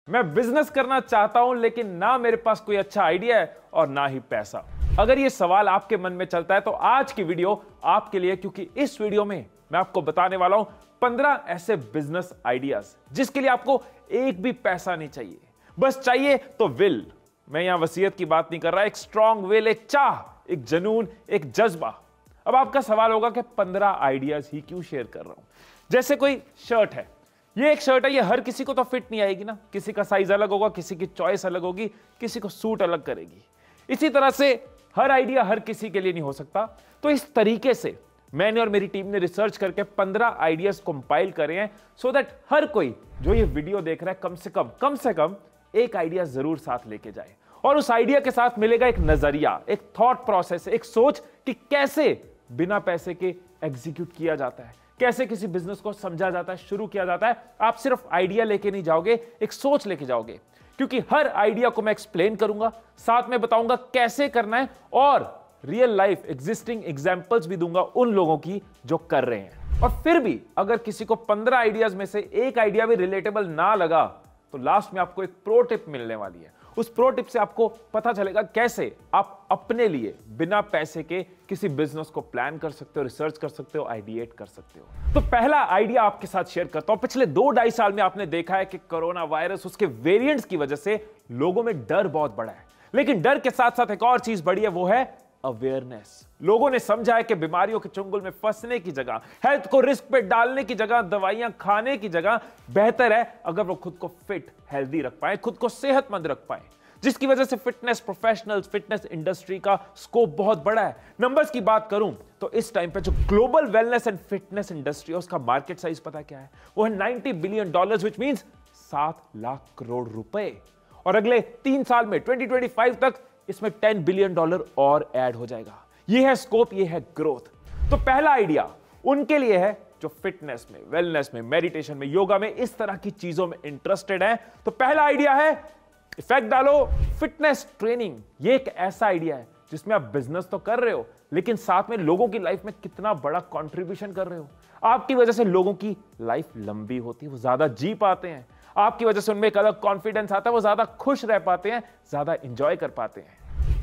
मैं बिजनेस करना चाहता हूं लेकिन ना मेरे पास कोई अच्छा आइडिया है और ना ही पैसा। अगर ये सवाल आपके मन में चलता है तो आज की वीडियो आपके लिए, क्योंकि इस वीडियो में मैं आपको बताने वाला हूं 15 ऐसे बिजनेस आइडियाज जिसके लिए आपको एक भी पैसा नहीं चाहिए, बस चाहिए तो विल। मैं यहां वसीयत की बात नहीं कर रहा, एक स्ट्रॉन्ग विल, एक चाह, एक जुनून, एक जज्बा। अब आपका सवाल होगा कि 15 आइडियाज ही क्यों शेयर कर रहा हूं। जैसे कोई शर्ट है, ये एक शर्ट है, ये हर किसी को तो फिट नहीं आएगी ना, किसी का साइज अलग होगा, किसी की चॉइस अलग होगी, किसी को सूट अलग करेगी। इसी तरह से हर आइडिया हर किसी के लिए नहीं हो सकता। तो इस तरीके से मैंने और मेरी टीम ने रिसर्च करके 15 आइडियाज कंपाइल करे हैं सो दैट हर कोई जो ये वीडियो देख रहा है कम से कम एक आइडिया जरूर साथ लेके जाए, और उस आइडिया के साथ मिलेगा एक नजरिया, एक थॉट प्रोसेस, एक सोच कि कैसे बिना पैसे के एग्जीक्यूट किया जाता है, कैसे किसी बिजनेस को समझा जाता है, शुरू किया जाता है। आप सिर्फ आइडिया लेके नहीं जाओगे, एक सोच लेके जाओगे, क्योंकि हर आइडिया को मैं एक्सप्लेन करूंगा, साथ में बताऊंगा कैसे करना है, और रियल लाइफ एग्जिस्टिंग एग्जांपल्स भी दूंगा उन लोगों की जो कर रहे हैं। और फिर भी अगर किसी को 15 आइडियाज में से एक आइडिया भी रिलेटेबल ना लगा तो लास्ट में आपको एक प्रो टिप मिलने वाली है। उस प्रो टिप से आपको पता चलेगा कैसे आप अपने लिए बिना पैसे के किसी बिजनेस को प्लान कर सकते हो, रिसर्च कर सकते हो, आइडिएट कर सकते हो। तो पहला आइडिया आपके साथ शेयर करता हूं। पिछले 2-2.5 साल में आपने देखा है कि कोरोना वायरस, उसके वेरिएंट्स की वजह से लोगों में डर बहुत बढ़ा है, लेकिन डर के साथ साथ एक और चीज बढ़ी है, वो है अवेयरनेस। लोगों ने समझा है कि बीमारियों के चुंगल में फंसने की जगह, हेल्थ को रिस्क पे डालने की जगह, दवाइयां खाने की जगह बेहतर है अगर वो खुद को फिट, हेल्दी रख पाए, खुद को सेहतमंद रख पाए, जिसकी वजह से फिटनेस प्रोफेशनल्स, फिटनेस इंडस्ट्री का स्कोप बहुत बड़ा है। नंबर्स की बात करूं तो इस टाइम पे जो global wellness and fitness industry है उसका मार्केट साइज पता क्या है? वो है $90 billion, which means 7 lakh crore रुपए। और अगले 3 साल में 2025 तक इसमें $10 बिलियन और ऐड हो जाएगा। यह है स्कोप, यह है ग्रोथ। तो पहला आइडिया उनके लिए है जो फिटनेस में, वेलनेस में, मेडिटेशन में, योगा में, इस तरह की चीजों में इंटरेस्टेड है। तो पहला आइडिया है, इफेक्ट डालो, फिटनेस ट्रेनिंग। ये एक ऐसा आइडिया है जिसमें आप बिजनेस तो कर रहे हो लेकिन साथ में लोगों की लाइफ में कितना बड़ा कंट्रीब्यूशन कर रहे हो। आपकी वजह से लोगों की लाइफ लंबी होती है, वो ज्यादा जी पाते हैं, आपकी वजह से उनमें एक अलग कॉन्फिडेंस आता है, वो ज्यादा खुश रह पाते हैं, ज्यादा इंजॉय कर पाते हैं।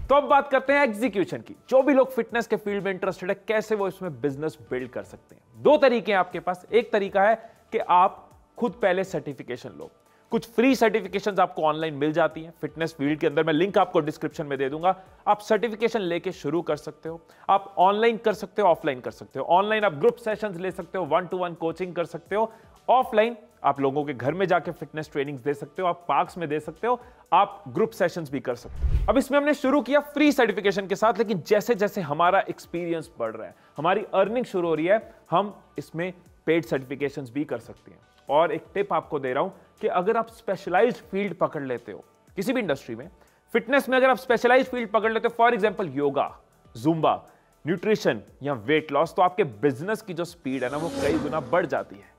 तो अब बात करते हैं एग्जीक्यूशन की। जो भी लोग फिटनेस के फील्ड में इंटरेस्टेड है, कैसे वो इसमें बिजनेस बिल्ड कर सकते हैं। 2 तरीके हैं आपके पास। एक तरीका है कि आप खुद पहले सर्टिफिकेशन लो। कुछ फ्री सर्टिफिकेशंस आपको ऑनलाइन मिल जाती हैं फिटनेस फील्ड के अंदर, मैं लिंक आपको डिस्क्रिप्शन में दे दूंगा। आप सर्टिफिकेशन लेके शुरू कर सकते हो। आप ऑनलाइन कर सकते हो, ऑफलाइन कर सकते हो। ऑनलाइन आप ग्रुप सेशंस ले सकते हो, 1-to-1 कोचिंग कर सकते हो। ऑफलाइन आप लोगों के घर में जाके फिटनेस ट्रेनिंग्स दे सकते हो, आप पार्क्स में दे सकते हो, आप ग्रुप सेशंस भी कर सकते हो। अब इसमें हमने शुरू किया फ्री सर्टिफिकेशन के साथ, लेकिन जैसे जैसे हमारा एक्सपीरियंस बढ़ रहा है, हमारी अर्निंग शुरू हो रही है, हम इसमें पेड सर्टिफिकेशंस भी कर सकते हैं। और एक टिप आपको दे रहा हूं कि अगर आप स्पेशलाइज्ड फील्ड पकड़ लेते हो किसी भी इंडस्ट्री में, फिटनेस में अगर आप स्पेशलाइज्ड फील्ड पकड़ लेते हो, for example yoga, Zumba, nutrition या वेट लॉस, तो आपके बिजनेस की जो स्पीड है ना वो कई गुना बढ़ जाती है।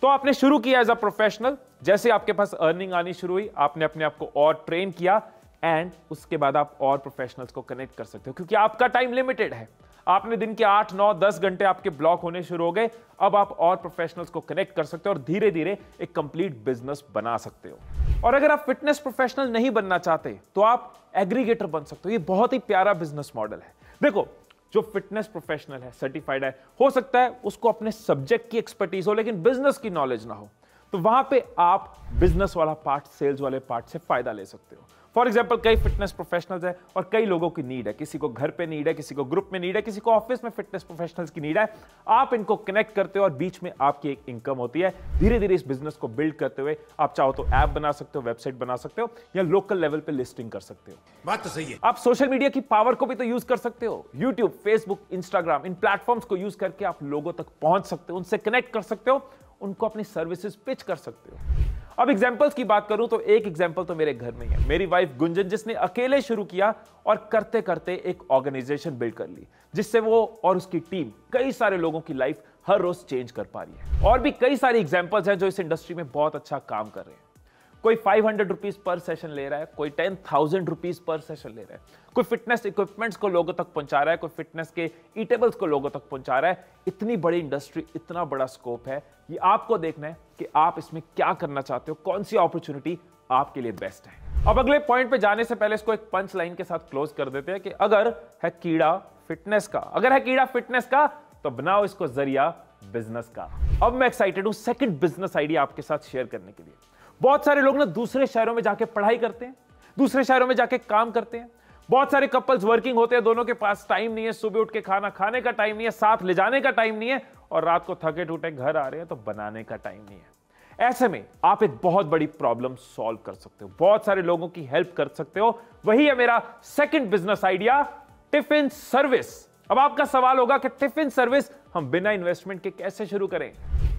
तो आपने शुरू किया एज अ प्रोफेशनल, जैसे आपके पास अर्निंग आनी शुरू हुई, आपने अपने आप को और ट्रेन किया, एंड उसके बाद आप और प्रोफेशनल्स को कनेक्ट कर सकते हो, क्योंकि आपका टाइम लिमिटेड है। आपने दिन के 8, 9, 10 घंटे आपके ब्लॉक होने शुरू हो गए। अब आप और प्रोफेशनल्स को कनेक्ट कर सकते हो और धीरे धीरे एक कंप्लीट बिजनेस बना सकते हो। और अगर आप फिटनेस प्रोफेशनल नहीं बनना चाहते तो आप एग्रीगेटर बन सकते हो। ये बहुत ही प्यारा बिजनेस मॉडल है। देखो, जो फिटनेस प्रोफेशनल है, सर्टिफाइड है, हो सकता है उसको अपने सब्जेक्ट की एक्सपर्टीज हो लेकिन बिजनेस की नॉलेज ना हो, तो वहां पे आप बिजनेस वाला पार्ट, सेल्स वाले पार्ट से फायदा ले सकते हो। फॉर एग्जाम्पल, कई फिटनेस प्रोफेशनल्स है और कई लोगों की नीड है, किसी को घर पे नीड है, किसी को ग्रुप में नीड है, किसी को ऑफिस में फिटनेस प्रोफेशनल्स की नीड है। आप इनको कनेक्ट करते हो और बीच में आपकी एक इनकम होती है। धीरे धीरे इस बिजनेस को बिल्ड करते हुए आप चाहो तो ऐप बना सकते हो, वेबसाइट बना सकते हो, या लोकल लेवल पे लिस्टिंग कर सकते हो। बात तो सही है। आप सोशल मीडिया की पावर को भी तो यूज कर सकते हो। यूट्यूब, फेसबुक, इंस्टाग्राम, इन प्लेटफॉर्म्स को यूज करके आप लोगों तक पहुंच सकते हो, उनसे कनेक्ट कर सकते हो, उनको अपनी सर्विसेज पिच कर सकते हो। अब एग्जांपल्स की बात करूं तो एक एग्जांपल तो मेरे घर में ही है। मेरी वाइफ गुंजन, जिसने अकेले शुरू किया और करते करते एक ऑर्गेनाइजेशन बिल्ड कर ली, जिससे वो और उसकी टीम कई सारे लोगों की लाइफ हर रोज चेंज कर पा रही है। और भी कई सारे एग्जांपल्स हैं जो इस इंडस्ट्री में बहुत अच्छा काम कर रहे हैं। कोई 500 रुपीज पर सेशन ले रहा है, कोई 10,000 रुपीज पर सेशन ले रहा है, कोई फिटनेस इक्विपमेंट्स को लोगों तक पहुंचा रहा है, कोई फिटनेस के ईटेबल्स को लोगों तक पहुंचा रहा है। इतनी बड़ी इंडस्ट्री, इतना बड़ा स्कोप है, ये आपको देखना है कि आप इसमें क्या करना चाहते हो, कौन सी अपॉर्चुनिटी आपके लिए बेस्ट है। अब अगले पॉइंट पे जाने से पहले इसको एक पंच लाइन के साथ क्लोज कर देते हैं कि अगर है कीड़ा फिटनेस का तो बनाओ इसको जरिया बिजनेस का। अब मैं एक्साइटेड हूं सेकंड बिजनेस आइडिया आपके साथ शेयर करने के लिए। बहुत सारे लोग ना दूसरे शहरों में जाके पढ़ाई करते हैं, दूसरे शहरों में जाके काम करते हैं। बहुत सारे कपल्स वर्किंग होते हैं, दोनों के पास टाइम नहीं है, सुबह उठ के खाना खाने का टाइम नहीं है, साथ ले जाने का टाइम नहीं है, और रात को थके टूटे घर आ रहे हैं तो बनाने का टाइम नहीं है। ऐसे में आप एक बहुत बड़ी प्रॉब्लम सॉल्व कर सकते हो, बहुत सारे लोगों की हेल्प कर सकते हो। वही है मेरा second business idea, tiffin service. अब आपका सवाल होगा कि टिफिन सर्विस हम बिना इन्वेस्टमेंट के कैसे शुरू करें?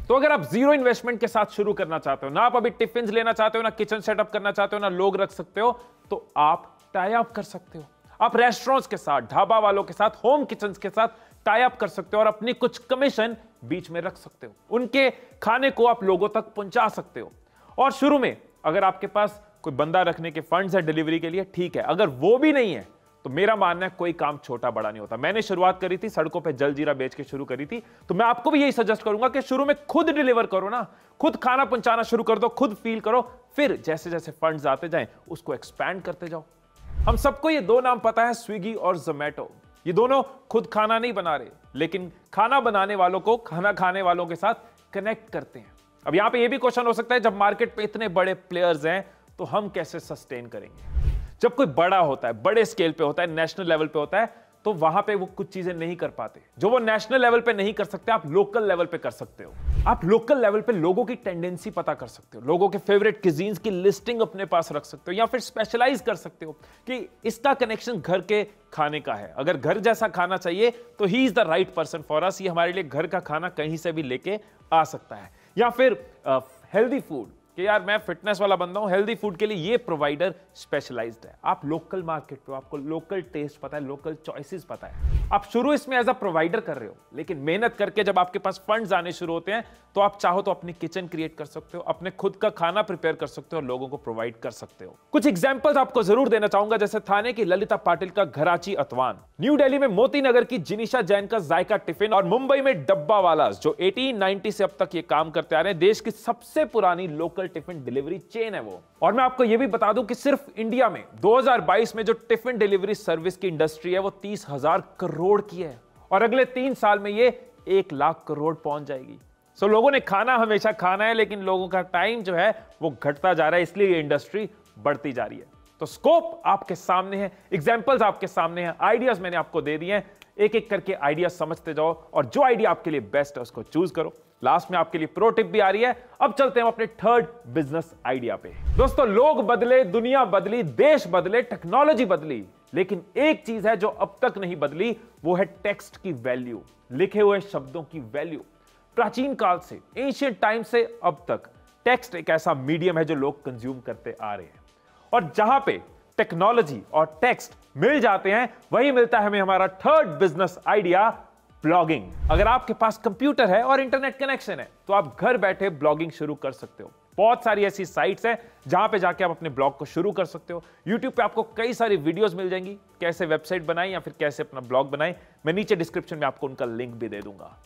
तो अगर आप जीरो इन्वेस्टमेंट के साथ शुरू करना चाहते हो, ना आप अभी टिफिन लेना चाहते हो, ना किचन सेटअप करना चाहते हो, ना लोग रख सकते हो, तो आप टाई अप कर सकते हो। आप रेस्टोरेंट्स के साथ, ढाबा वालों के साथ, होम किचन के साथ टाई अप कर सकते हो और अपनी कुछ कमीशन बीच में रख सकते हो। उनके खाने को आप लोगों तक पहुंचा सकते हो। और शुरू में अगर आपके पास कोई बंदा रखने के फंड्स है डिलीवरी के लिए, ठीक है। अगर वो भी नहीं है तो मेरा मानना है कोई काम छोटा बड़ा नहीं होता। मैंने शुरुआत करी थी सड़कों पे जलजीरा बेच के शुरू करी थी, तो मैं आपको भी यही सजेस्ट करूंगा कि शुरू में खुद डिलीवर करो ना, खुद खाना पहुंचाना शुरू कर दो, खुद फील करो, फिर जैसे जैसे फंड्स आते जाएं उसको एक्सपैंड करते जाओ। हम सबको ये दो नाम पता है, स्विगी और जोमैटो। ये दोनों खुद खाना नहीं बना रहे, लेकिन खाना बनाने वालों को खाना खाने वालों के साथ कनेक्ट करते हैं। अब यहां पे ये भी क्वेश्चन हो सकता है, जब मार्केट पे इतने बड़े प्लेयर्स हैं तो हम कैसे सस्टेन करेंगे? जब कोई बड़ा होता है, बड़े स्केल पे होता है, नेशनल लेवल पे होता है, तो वहां पे वो कुछ चीजें नहीं कर पाते जो वो नेशनल लेवल पे नहीं कर सकते, आप लोकल लेवल पे कर सकते हो। आप लोकल लेवल पे लोगों की टेंडेंसी पता कर सकते हो, लोगों के फेवरेट क्यूजीन्स की लिस्टिंग अपने पास रख सकते हो, या फिर स्पेशलाइज कर सकते हो कि इसका कनेक्शन घर के खाने का है। अगर घर जैसा खाना चाहिए तो he is the right person for us, ये हमारे लिए घर का खाना कहीं से भी लेके आ सकता है। या फिर हेल्दी फूड, कि यार मैं फिटनेस वाला बंदा हूं, हेल्दी फूड के लिए ये प्रोवाइडर स्पेशलाइज्ड है। आप लोकल मार्केट पे, आपको लोकल टेस्ट पता है, लोकल चॉइसेस पता है। आप शुरू इसमें एज अ प्रोवाइडर कर रहे हो, लेकिन मेहनत करके जब आपके पास फंड्स आने शुरू होते हैं तो आप चाहो तो अपनी किचन क्रिएट कर सकते हो, अपने खुद का खाना प्रिपेयर कर सकते हो और लोगों को प्रोवाइड कर सकते हो। कुछ एग्जांपल्स आपको जरूर देना चाहूंगा, जैसे थाने की ललिता पाटिल का घराची अतवान, न्यू दिल्ली में मोती नगर की जिनिशा जैन का जायका टिफिन, और मुंबई में डब्बा वालास जो 1890 से अब तक ये काम करते आ रहे हैं। देश की सबसे पुरानी लोकल टिफिन डिलीवरी चेन है वो। और मैं आपको यह भी बता दूं कि सिर्फ इंडिया में 2022 में जो टिफिन डिलीवरी सर्विस की इंडस्ट्री है वो 30,000 करोड़ की है, और अगले 3 साल में ये 1 लाख करोड़ पहुंच जाएगी। सो लोगों ने खाना हमेशा खाना है, लेकिन लोगों का टाइम जो है वो घटता जा रहा है, इसलिए ये इंडस्ट्री बढ़ती जा रही है। तो स्कोप आपके सामने है, एग्जांपल्स आपके सामने हैं, आइडियाज मैंने आपको दे दिए हैं। एक एक करके आइडिया समझते जाओ और जो आइडिया आपके लिए बेस्ट है उसको चूज करो। लास्ट में आपके लिए प्रो टिप भी आ रही है। अब चलते हैं अपने थर्ड बिजनेस आइडिया पे। दोस्तों, लोग बदले, दुनिया बदली, देश बदले, टेक्नोलॉजी बदली, लेकिन एक चीज है जो अब तक नहीं बदली, वो है टेक्स्ट की वैल्यू, लिखे हुए शब्दों की वैल्यू। प्राचीन काल से, एंशिएंट टाइम से अब तक टेक्स्ट एक ऐसा मीडियम है जो लोग कंज्यूम करते आ रहे हैं, और जहां पे टेक्नोलॉजी और टेक्स्ट मिल जाते हैं वही मिलता है हमें हमारा थर्ड बिजनेस आइडिया, ब्लॉगिंग। अगर आपके पास कंप्यूटर है और इंटरनेट कनेक्शन है तो आप घर बैठे ब्लॉगिंग शुरू कर सकते हो। बहुत सारी ऐसी साइट्स हैं जहां पे जाके आप अपने ब्लॉग को शुरू कर सकते हो। YouTube पे आपको कई सारी वीडियोस मिल जाएंगी, कैसे वेबसाइट बनाएं या फिर कैसे अपना ब्लॉग बनाएं। मैं नीचे डिस्क्रिप्शन में आपको उनका लिंक भी दे दूंगा।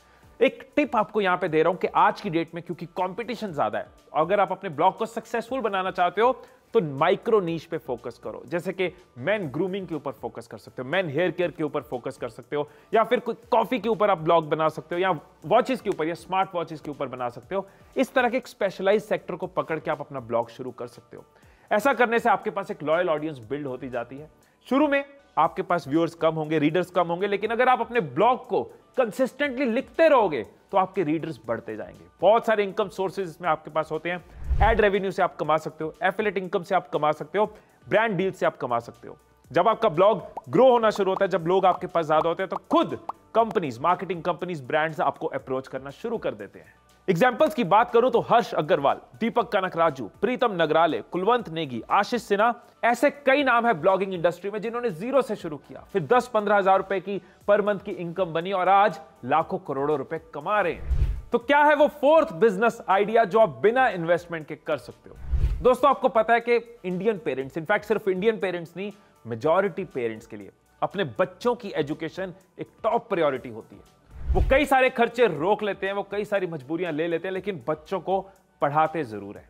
एक टिप आपको यहां पे दे रहा हूं कि आज की डेट में क्योंकि कंपटीशन ज्यादा है, अगर आप अपने ब्लॉग को सक्सेसफुल बनाना चाहते हो तो माइक्रो नीश पे फोकस करो। जैसे कि मैन ग्रूमिंग के ऊपर फोकस कर सकते हो, मैन हेयर केयर के ऊपर फोकस कर सकते हो, या फिर कोई कॉफी के ऊपर आप ब्लॉग बना सकते हो, या वॉचेस के ऊपर या स्मार्ट वॉचेस के ऊपर बना सकते हो। इस तरह के एक स्पेशलाइज सेक्टर को पकड़ के आप अपना ब्लॉग शुरू कर सकते हो। ऐसा करने से आपके पास एक लॉयल ऑडियंस बिल्ड होती जाती है। शुरू में आपके पास व्यूअर्स कम होंगे, रीडर्स कम होंगे, लेकिन अगर आप अपने ब्लॉग को कंसिस्टेंटली लिखते रहोगे तो आपके रीडर्स बढ़ते जाएंगे। बहुत सारे इनकम सोर्सेज इसमें आपके पास होते हैं। एड रेवेन्यू से आप कमा सकते हो, एफिलिएट इनकम से आप कमा सकते हो, ब्रांड डील से आप कमा सकते हो। जब आपका ब्लॉग ग्रो होना शुरू होता है, जब लोग आपके पास ज्यादा होते हैं, तो खुद कंपनीज, मार्केटिंग कंपनीज, ब्रांड्स आपको अप्रोच करना शुरू कर देते हैं। एग्जाम्पल्स की बात करूं तो हर्ष अग्रवाल, दीपक कनकराजू, प्रीतम नगराले, कुलवंत नेगी, आशीष सिन्हा, ऐसे कई नाम है ब्लॉगिंग इंडस्ट्री में जिन्होंने जीरो से शुरू किया, फिर 10-15 हजार रुपए की पर मंथ की इनकम बनी और आज लाखों करोड़ों रुपए कमा रहे हैं। तो क्या है वो फोर्थ बिजनेस आइडिया जो आप बिना इन्वेस्टमेंट के कर सकते हो? दोस्तों, आपको पता है कि इंडियन पेरेंट्स, इनफैक्ट सिर्फ इंडियन पेरेंट्स नहीं, मेजॉरिटी पेरेंट्स के लिए अपने बच्चों की एजुकेशन एक टॉप प्रायोरिटी होती है। वो कई सारे खर्चे रोक लेते हैं, वो कई सारी मजबूरियां ले लेते हैं, लेकिन बच्चों को पढ़ाते जरूर है।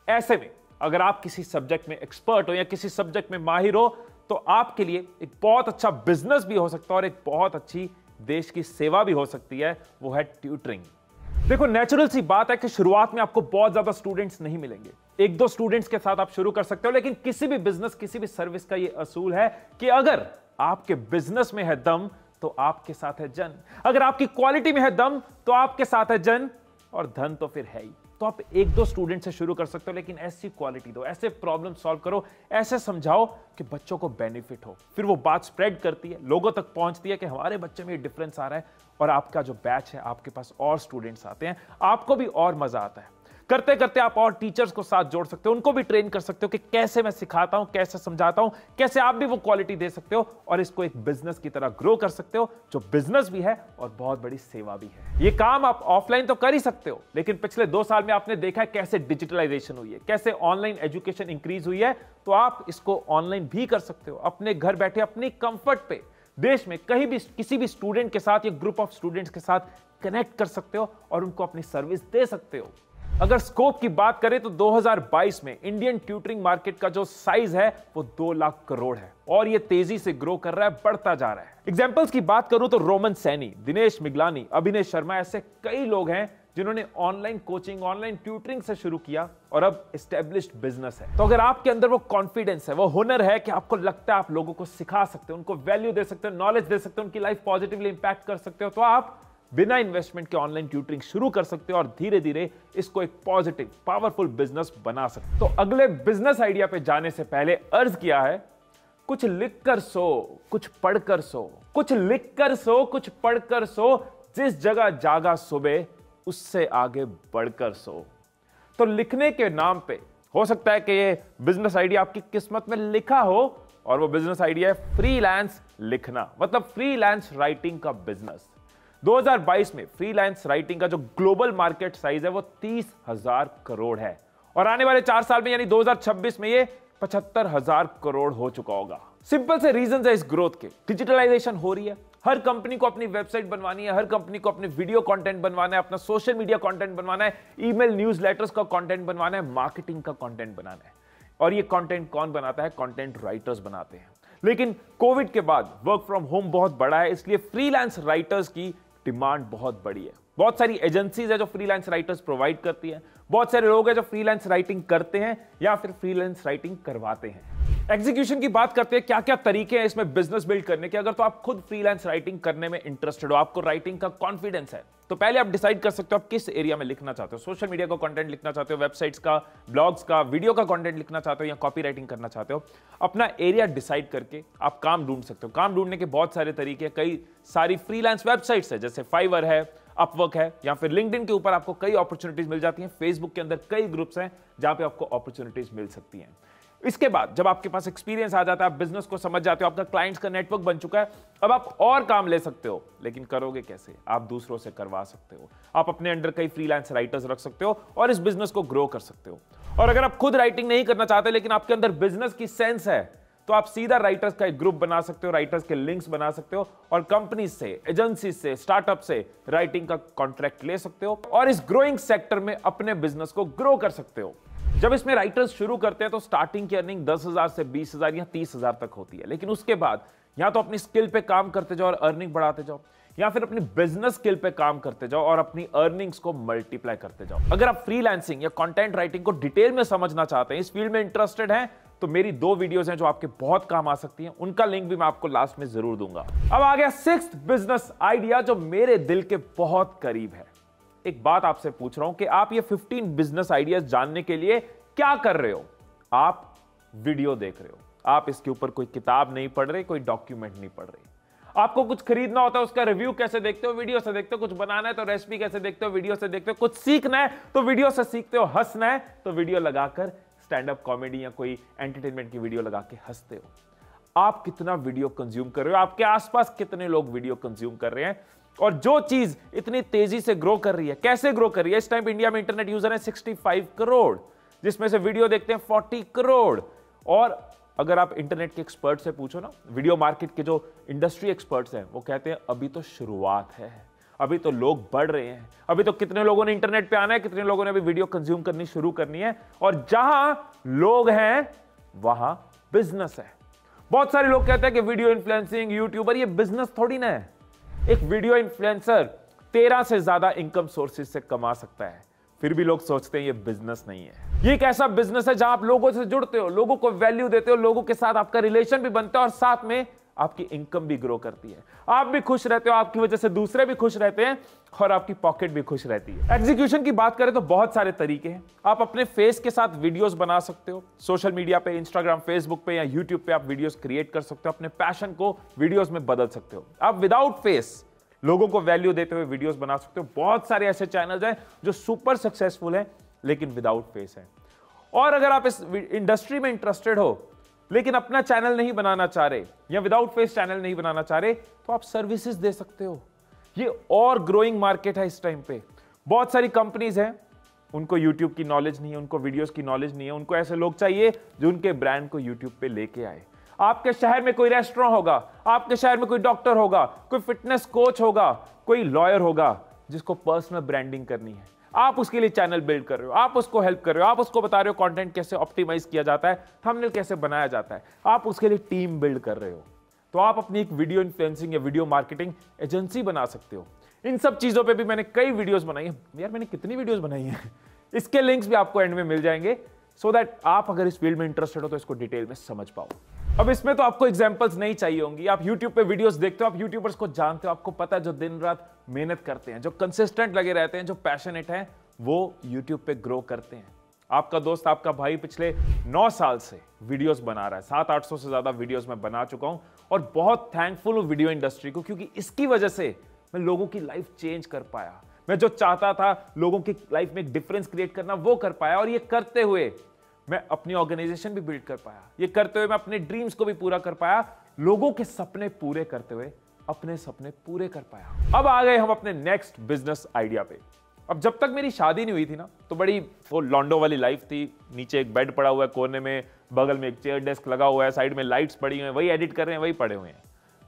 ऐसे में अगर आप किसी सब्जेक्ट में एक्सपर्ट हो या किसी सब्जेक्ट में माहिर हो तो आपके लिए एक बहुत अच्छा बिजनेस भी हो सकता है और एक बहुत अच्छी देश की सेवा भी हो सकती है, वो है ट्यूटरिंग। देखो, नेचुरल सी बात है कि शुरुआत में आपको बहुत ज्यादा स्टूडेंट्स नहीं मिलेंगे। एक दो स्टूडेंट्स के साथ आप शुरू कर सकते हो, लेकिन किसी भी बिजनेस, किसी भी सर्विस का यह असूल है कि अगर आपके बिजनेस में है दम तो आपके साथ है जन, अगर आपकी क्वालिटी में है दम तो आपके साथ है जन, और धन तो फिर है ही। तो आप एक दो स्टूडेंट से शुरू कर सकते हो, लेकिन ऐसी क्वालिटी दो, ऐसे प्रॉब्लम सॉल्व करो, ऐसे समझाओ कि बच्चों को बेनिफिट हो। फिर वो बात स्प्रेड करती है, लोगों तक पहुंचती है कि हमारे बच्चे में ये डिफरेंस आ रहा है, और आपका जो बैच है, आपके पास और स्टूडेंट्स आते हैं, आपको भी और मजा आता है। करते करते आप और टीचर्स को साथ जोड़ सकते हो, उनको भी ट्रेन कर सकते हो कि कैसे मैं सिखाता हूं, कैसे समझाता हूं, कैसे आप भी वो क्वालिटी दे सकते हो और इसको एक बिजनेस की तरह ग्रो कर सकते हो, जो बिजनेस भी है और बहुत बड़ी सेवा भी है। ये काम आप ऑफलाइन तो कर ही सकते हो, लेकिन पिछले 2 साल में आपने देखा है कैसे डिजिटलाइजेशन हुई है, कैसे ऑनलाइन एजुकेशन इंक्रीज हुई है, तो आप इसको ऑनलाइन भी कर सकते हो, अपने घर बैठे अपनी कंफर्ट पे, देश में कहीं भी किसी भी स्टूडेंट के साथ या ग्रुप ऑफ स्टूडेंट्स के साथ कनेक्ट कर सकते हो और उनको अपनी सर्विस दे सकते हो। अगर स्कोप की बात करें तो 2022 में इंडियन ट्यूटरिंग मार्केट का जो साइज है वो 2 लाख करोड़ है और ये तेजी से ग्रो कर रहा है, बढ़ता जा रहा है। एग्जांपल्स की बात करूं तो रोमन सैनी, दिनेश मिगलानी, अभिनय शर्मा, ऐसे कई लोग हैं जिन्होंने ऑनलाइन कोचिंग, ऑनलाइन ट्यूटरिंग से शुरू किया और अब एस्टेब्लिश्ड बिजनेस है। तो अगर आपके अंदर वो कॉन्फिडेंस है, वो हुनर है कि आपको लगता है आप लोगों को सिखा सकते हो, उनको वैल्यू दे सकते हो, नॉलेज दे सकते हो, उनकी लाइफ पॉजिटिवली इंपैक्ट कर सकते हो, तो आप बिना इन्वेस्टमेंट के ऑनलाइन ट्यूटरिंग शुरू कर सकते हो और धीरे धीरे इसको एक पॉजिटिव, पावरफुल बिजनेस बना सकते हो। तो अगले बिजनेस आइडिया पे जाने से पहले अर्ज किया है, कुछ लिख कर सो, कुछ पढ़कर सो, कुछ लिख कर सो, कुछ पढ़कर सो, जिस जगह जागा सुबह उससे आगे बढ़कर सो। तो लिखने के नाम पे हो सकता है कि ये बिजनेस आइडिया आपकी किस्मत में लिखा हो, और वो बिजनेस आइडिया है फ्रीलांस लिखना, मतलब फ्रीलांस राइटिंग का बिजनेस। 2022 में फ्रीलांस राइटिंग का जो ग्लोबल मार्केट साइज है वो 30,000 करोड़ है और आने वाले 4 साल में यानी 2026 में ये 75,000 करोड़ हो चुका होगा। सिंपल से रीजंस है इस ग्रोथ के। डिजिटलाइजेशन हो रही है, हर कंपनी को अपनी वेबसाइट बनवानी है, हर कंपनी को अपने वीडियो कंटेंट बनवाना है, अपना सोशल मीडिया कंटेंट बनवाना है, ईमेल न्यूज़लेटर्स का कंटेंट बनवाना है, मार्केटिंग का कंटेंट बनाना है। और ये कंटेंट कौन बनाता है? कंटेंट राइटर्स बनाते हैं। लेकिन कोविड के बाद वर्क फ्रॉम होम बहुत बड़ा है, इसलिए फ्रीलांस राइटर्स की डिमांड बहुत बड़ी है। बहुत सारी एजेंसीज है जो फ्रीलांस राइटर्स प्रोवाइड करती हैं, बहुत सारे लोग हैं जो फ्रीलांस राइटिंग करते हैं या फिर फ्रीलांस राइटिंग करवाते हैं। एग्जीक्यूशन की बात करते हैं, क्या क्या तरीके हैं इसमें बिजनेस बिल्ड करने के। अगर तो आप खुद फ्रीलांस राइटिंग करने में इंटरेस्टेड हो, आपको राइटिंग का कॉन्फिडेंस है, तो पहले आप डिसाइड कर सकते हो आप किस एरिया में लिखना चाहते हो। सोशल मीडिया का कंटेंट लिखना चाहते हो, वेबसाइट्स का, ब्लॉग्स का, वीडियो का कंटेंट लिखना चाहते हो या कॉपी राइटिंग करना चाहते हो। अपना एरिया डिसाइड करके आप काम ढूंढ सकते हो। काम ढूंढने के बहुत सारे तरीके, कई सारी फ्रीलांस वेबसाइट्स है, जैसे फाइवर है, अपवर्क है, या फिर लिंक्डइन के ऊपर आपको कई अपॉर्चुनिटीज मिल जाती हैं। फेसबुक के अंदर कई ग्रुप्स हैं जहां पे आपको अपॉर्चुनिटीज मिल सकती हैं। इसके बाद जब आपके पास एक्सपीरियंस आ जाता है, आप बिजनेस को समझ जाते हो, आपका क्लाइंट्स का नेटवर्क बन चुका है, अब आप और काम ले सकते हो। लेकिन करोगे कैसे? आप दूसरों से करवा सकते हो। आप अपने अंडर कई फ्रीलांस राइटर्स रख सकते हो और इस बिजनेस को ग्रो कर सकते हो। और अगर आप खुद राइटिंग नहीं करना चाहते लेकिन आपके अंदर बिजनेस की सेंस है, तो आप सीधा राइटर्स का एक ग्रुप बना सकते हो, राइटर्स के लिंक्स बना सकते हो और कंपनी से, एजेंसी से, स्टार्टअप से राइटिंग का कॉन्ट्रैक्ट ले सकते हो और इस ग्रोइंग सेक्टर में अपने बिजनेस को ग्रो कर सकते हो। जब इसमें राइटर्स शुरू करते हैं तो स्टार्टिंग की अर्निंग 10,000 से 20,000 या 30,000 तक होती है। लेकिन उसके बाद या तो अपनी स्किल पे काम करते जाओ और अर्निंग बढ़ाते जाओ, या फिर अपनी बिजनेस स्किल पे काम करते जाओ और अपनी अर्निंग्स को मल्टीप्लाई करते जाओ। अगर आप फ्रीलांसिंग या कंटेंट राइटिंग को डिटेल में समझना चाहते हैं, इस फील्ड में इंटरेस्टेड हैं, तो मेरी 2 वीडियोस हैं जो आपके बहुत काम आ सकती हैं। उनका लिंक भी मैं आपको लास्ट में जरूर दूंगा। अब आ गया 6th बिजनेस आइडिया जो मेरे दिल के बहुत करीब है। एक बात आपसे पूछ रहा हूं कि आप ये 15 बिजनेस आइडियाज जानने के लिए क्या कर रहे हो? आप वीडियो देख रहे हो, आप इसके ऊपर कोई किताब नहीं पढ़ रहे, कोई डॉक्यूमेंट नहीं पढ़ रहे। आपको कुछ खरीदना होता है, उसका रिव्यू कैसे देखते हो? वीडियो से देखते हो। कुछ बनाना है तो रेसिपी कैसे देखते हो? वीडियो से देखते हो। कुछ सीखना है तो वीडियो से सीखते हो। हंसना है तो वीडियो लगाकर स्टैंड अप कॉमेडी या कोई एंटरटेनमेंट की वीडियो लगा के हंसते हो। आप कितना वीडियो कंज्यूम कर रहे हो? आपके आसपास कितने लोग वीडियो कंज्यूम कर रहे हैं? और जो चीज इतनी तेजी से ग्रो कर रही है, कैसे ग्रो कर रही है? इस टाइम इंडिया में इंटरनेट यूजर है 65 करोड़, जिसमें से वीडियो देखते हैं 40 करोड़। और अगर आप इंटरनेट के एक्सपर्ट से पूछो ना, वीडियो मार्केट के जो इंडस्ट्री एक्सपर्ट्स हैं, वो कहते हैं अभी तो शुरुआत है, अभी तो लोग बढ़ रहे हैं, अभी तो कितने लोगों ने इंटरनेट पे आना है, कितने लोगों ने अभी वीडियो कंज्यूम करनी शुरू करनी है, और जहां लोग हैं वहां बिजनेस है। बहुत सारे लोग कहते हैं कि वीडियो इन्फ्लुएंसिंग, यूट्यूबर, ये बिजनेस थोड़ी ना है। एक वीडियो इन्फ्लुएंसर 13 से ज्यादा इनकम सोर्सेज से कमा सकता है, फिर भी लोग सोचते हैं ये बिजनेस नहीं है। ये एक ऐसा बिजनेस है जहां आप लोगों से जुड़ते हो, लोगों को वैल्यू देते हो, लोगों के साथ आपका रिलेशन भी बनता है और साथ में आपकी इनकम भी ग्रो करती है। आप भी खुश रहते हो, आपकी वजह से दूसरे भी खुश रहते हैं और आपकी पॉकेट भी खुश रहती है। एग्जीक्यूशन की बात करें तो बहुत सारे तरीके हैं। आप अपने फेस के साथ वीडियोस बना सकते हो, सोशल मीडिया पे, इंस्टाग्राम, फेसबुक पे या यूट्यूब पे आप वीडियोस क्रिएट कर सकते हो, अपने पैशन को वीडियोस में बदल सकते हो। आप विदाउट फेस लोगों को वैल्यू देते हुए वीडियोस बना सकते हो। बहुत सारे ऐसे चैनल्स हैं जो सुपर सक्सेसफुल हैं लेकिन विदाउट फेस है। और अगर आप इस इंडस्ट्री में इंटरेस्टेड हो लेकिन अपना चैनल नहीं बनाना चाह रहे या विदाउट फेस चैनल नहीं बनाना चाह रहे, तो आप सर्विसेज दे सकते हो। ये और ग्रोइंग मार्केट है इस टाइम पे। बहुत सारी कंपनीज हैं, उनको यूट्यूब की नॉलेज नहीं है, उनको वीडियोस की नॉलेज नहीं है, उनको ऐसे लोग चाहिए जो उनके ब्रांड को यूट्यूब पे लेके आए। आपके शहर में कोई रेस्टोरेंट होगा, आपके शहर में कोई डॉक्टर होगा, कोई फिटनेस कोच होगा, कोई लॉयर होगा जिसको पर्सनल ब्रांडिंग करनी है। आप उसके लिए चैनल बिल्ड कर रहे हो, आप उसको हेल्प कर रहे हो, आप उसको बता रहे हो कंटेंट कैसे ऑप्टिमाइज किया जाता है, थंबनेल कैसे बनाया जाता है, आप उसके लिए टीम बिल्ड कर रहे हो। तो आप अपनी एक वीडियो इन्फ्लुएंसिंग या वीडियो मार्केटिंग एजेंसी बना सकते हो। इन सब चीजों पे भी मैंने कई वीडियोस बनाई है। यार मैंने कितनी वीडियोस बनाई हैं इसके लिंक्स भी आपको एंड में मिल जाएंगे, सो दैट आप अगर इस फील्ड में इंटरेस्टेड हो तो इसको डिटेल में समझ पाओ। अब इसमें तो आपको एग्जांपल्स नहीं चाहिए होंगी। आप यूट्यूब पे वीडियोस देखते हो, आप यूट्यूबर्स को जानते हो, आपको पता है जो दिन रात मेहनत करते हैं, जो कंसिस्टेंट लगे रहते हैं, जो पैशनेट हैं, वो यूट्यूब पे ग्रो करते हैं। आपका दोस्त, आपका भाई पिछले 9 साल से वीडियोस बना रहा है, 700-800 से ज्यादा वीडियोस मैं बना चुका हूं और बहुत थैंकफुल हूं वीडियो इंडस्ट्री को, क्योंकि इसकी वजह से मैं लोगों की लाइफ चेंज कर पाया। मैं जो चाहता था लोगों की लाइफ में एक डिफरेंस क्रिएट करना, वो कर पाया। और ये करते हुए मैं अपनी ऑर्गेनाइजेशन भी बिल्ड कर पाया। ये करते हुए मैं अपने ड्रीम्स को भी पूरा कर पाया। लोगों के सपने पूरे करते हुए अपने सपने पूरे कर पाया। अब आ गए हम अपने नेक्स्ट बिजनेस आइडिया पे। अब जब तक मेरी शादी नहीं हुई थी ना, तो बड़ी वो लॉन्डो वाली लाइफ थी। नीचे एक बेड पड़ा हुआ है कोने में, बगल में एक चेयर डेस्क लगा हुआ है, साइड में लाइट्स पड़ी हुई हैं, वही एडिट कर रहे हैं, वही पड़े हुए हैं।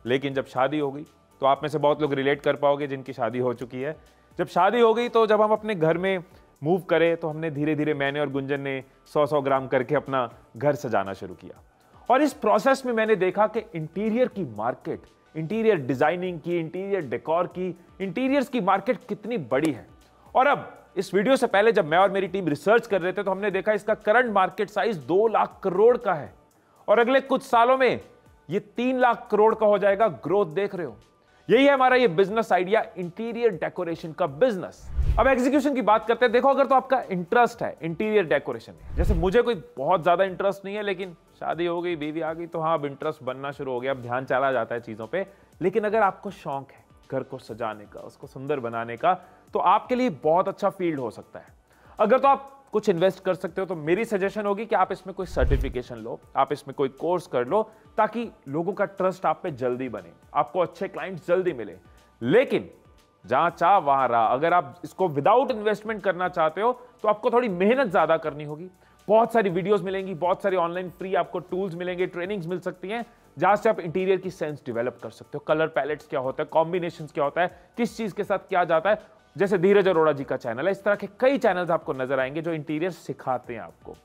लेकिन जब शादी हो गई, तो आप में से बहुत लोग रिलेट कर पाओगे जिनकी शादी हो चुकी है। जब शादी हो गई तो जब हम अपने घर में मूव करे तो हमने धीरे धीरे, मैंने और गुंजन ने 100-100 ग्राम करके अपना घर सजाना शुरू किया। और इस प्रोसेस में मैंने देखा कि इंटीरियर की मार्केट, इंटीरियर डिजाइनिंग की, इंटीरियर डेकोर की, इंटीरियर्स की मार्केट कितनी बड़ी है। और अब इस वीडियो से पहले जब मैं और मेरी टीम रिसर्च कर रहे थे तो हमने देखा इसका current market size 2 lakh crore का है और अगले कुछ सालों में ये 3 लाख करोड़ का हो जाएगा। ग्रोथ देख रहे हो। यही है हमारा ये बिजनेस आइडिया, इंटीरियर डेकोरेशन का बिजनेस। अब एग्जीक्यूशन की बात करते हैं। देखो, अगर तो आपका इंटरेस्ट है इंटीरियर डेकोरेशन में, जैसे मुझे कोई बहुत ज्यादा इंटरेस्ट नहीं है, लेकिन शादी हो गई, बीवी आ गई, तो हाँ अब इंटरेस्ट बनना शुरू हो गया, अब ध्यान चला जाता है चीजों पे। लेकिन अगर आपको शौक है घर को सजाने का, उसको सुंदर बनाने का, तो आपके लिए बहुत अच्छा फील्ड हो सकता है। अगर तो आप कुछ इन्वेस्ट कर सकते हो तो मेरी सजेशन होगी कि आप इसमें कोई सर्टिफिकेशन लो, आप इसमें कोई कोर्स कर लो, ताकि लोगों का ट्रस्ट आप पे जल्दी बने, आपको अच्छे क्लाइंट्स जल्दी मिले। लेकिन जहां चाह वहां रहा, अगर आप इसको विदाउट इन्वेस्टमेंट करना चाहते हो तो आपको थोड़ी मेहनत ज्यादा करनी होगी। बहुत सारी वीडियोस मिलेंगी, बहुत सारी ऑनलाइन फ्री आपको टूल्स मिलेंगे, ट्रेनिंग्स मिल सकती हैं, जहां से आप इंटीरियर की सेंस डेवलप कर सकते हो। कलर पैलेट्स क्या होता है, कॉम्बिनेशंस क्या होता है, किस चीज के साथ क्या जाता है। जैसे धीरज अरोड़ा जी का चैनल है, इस तरह के कई चैनल्स आपको नजर आएंगे जो इंटीरियर सिखाते हैं आपको।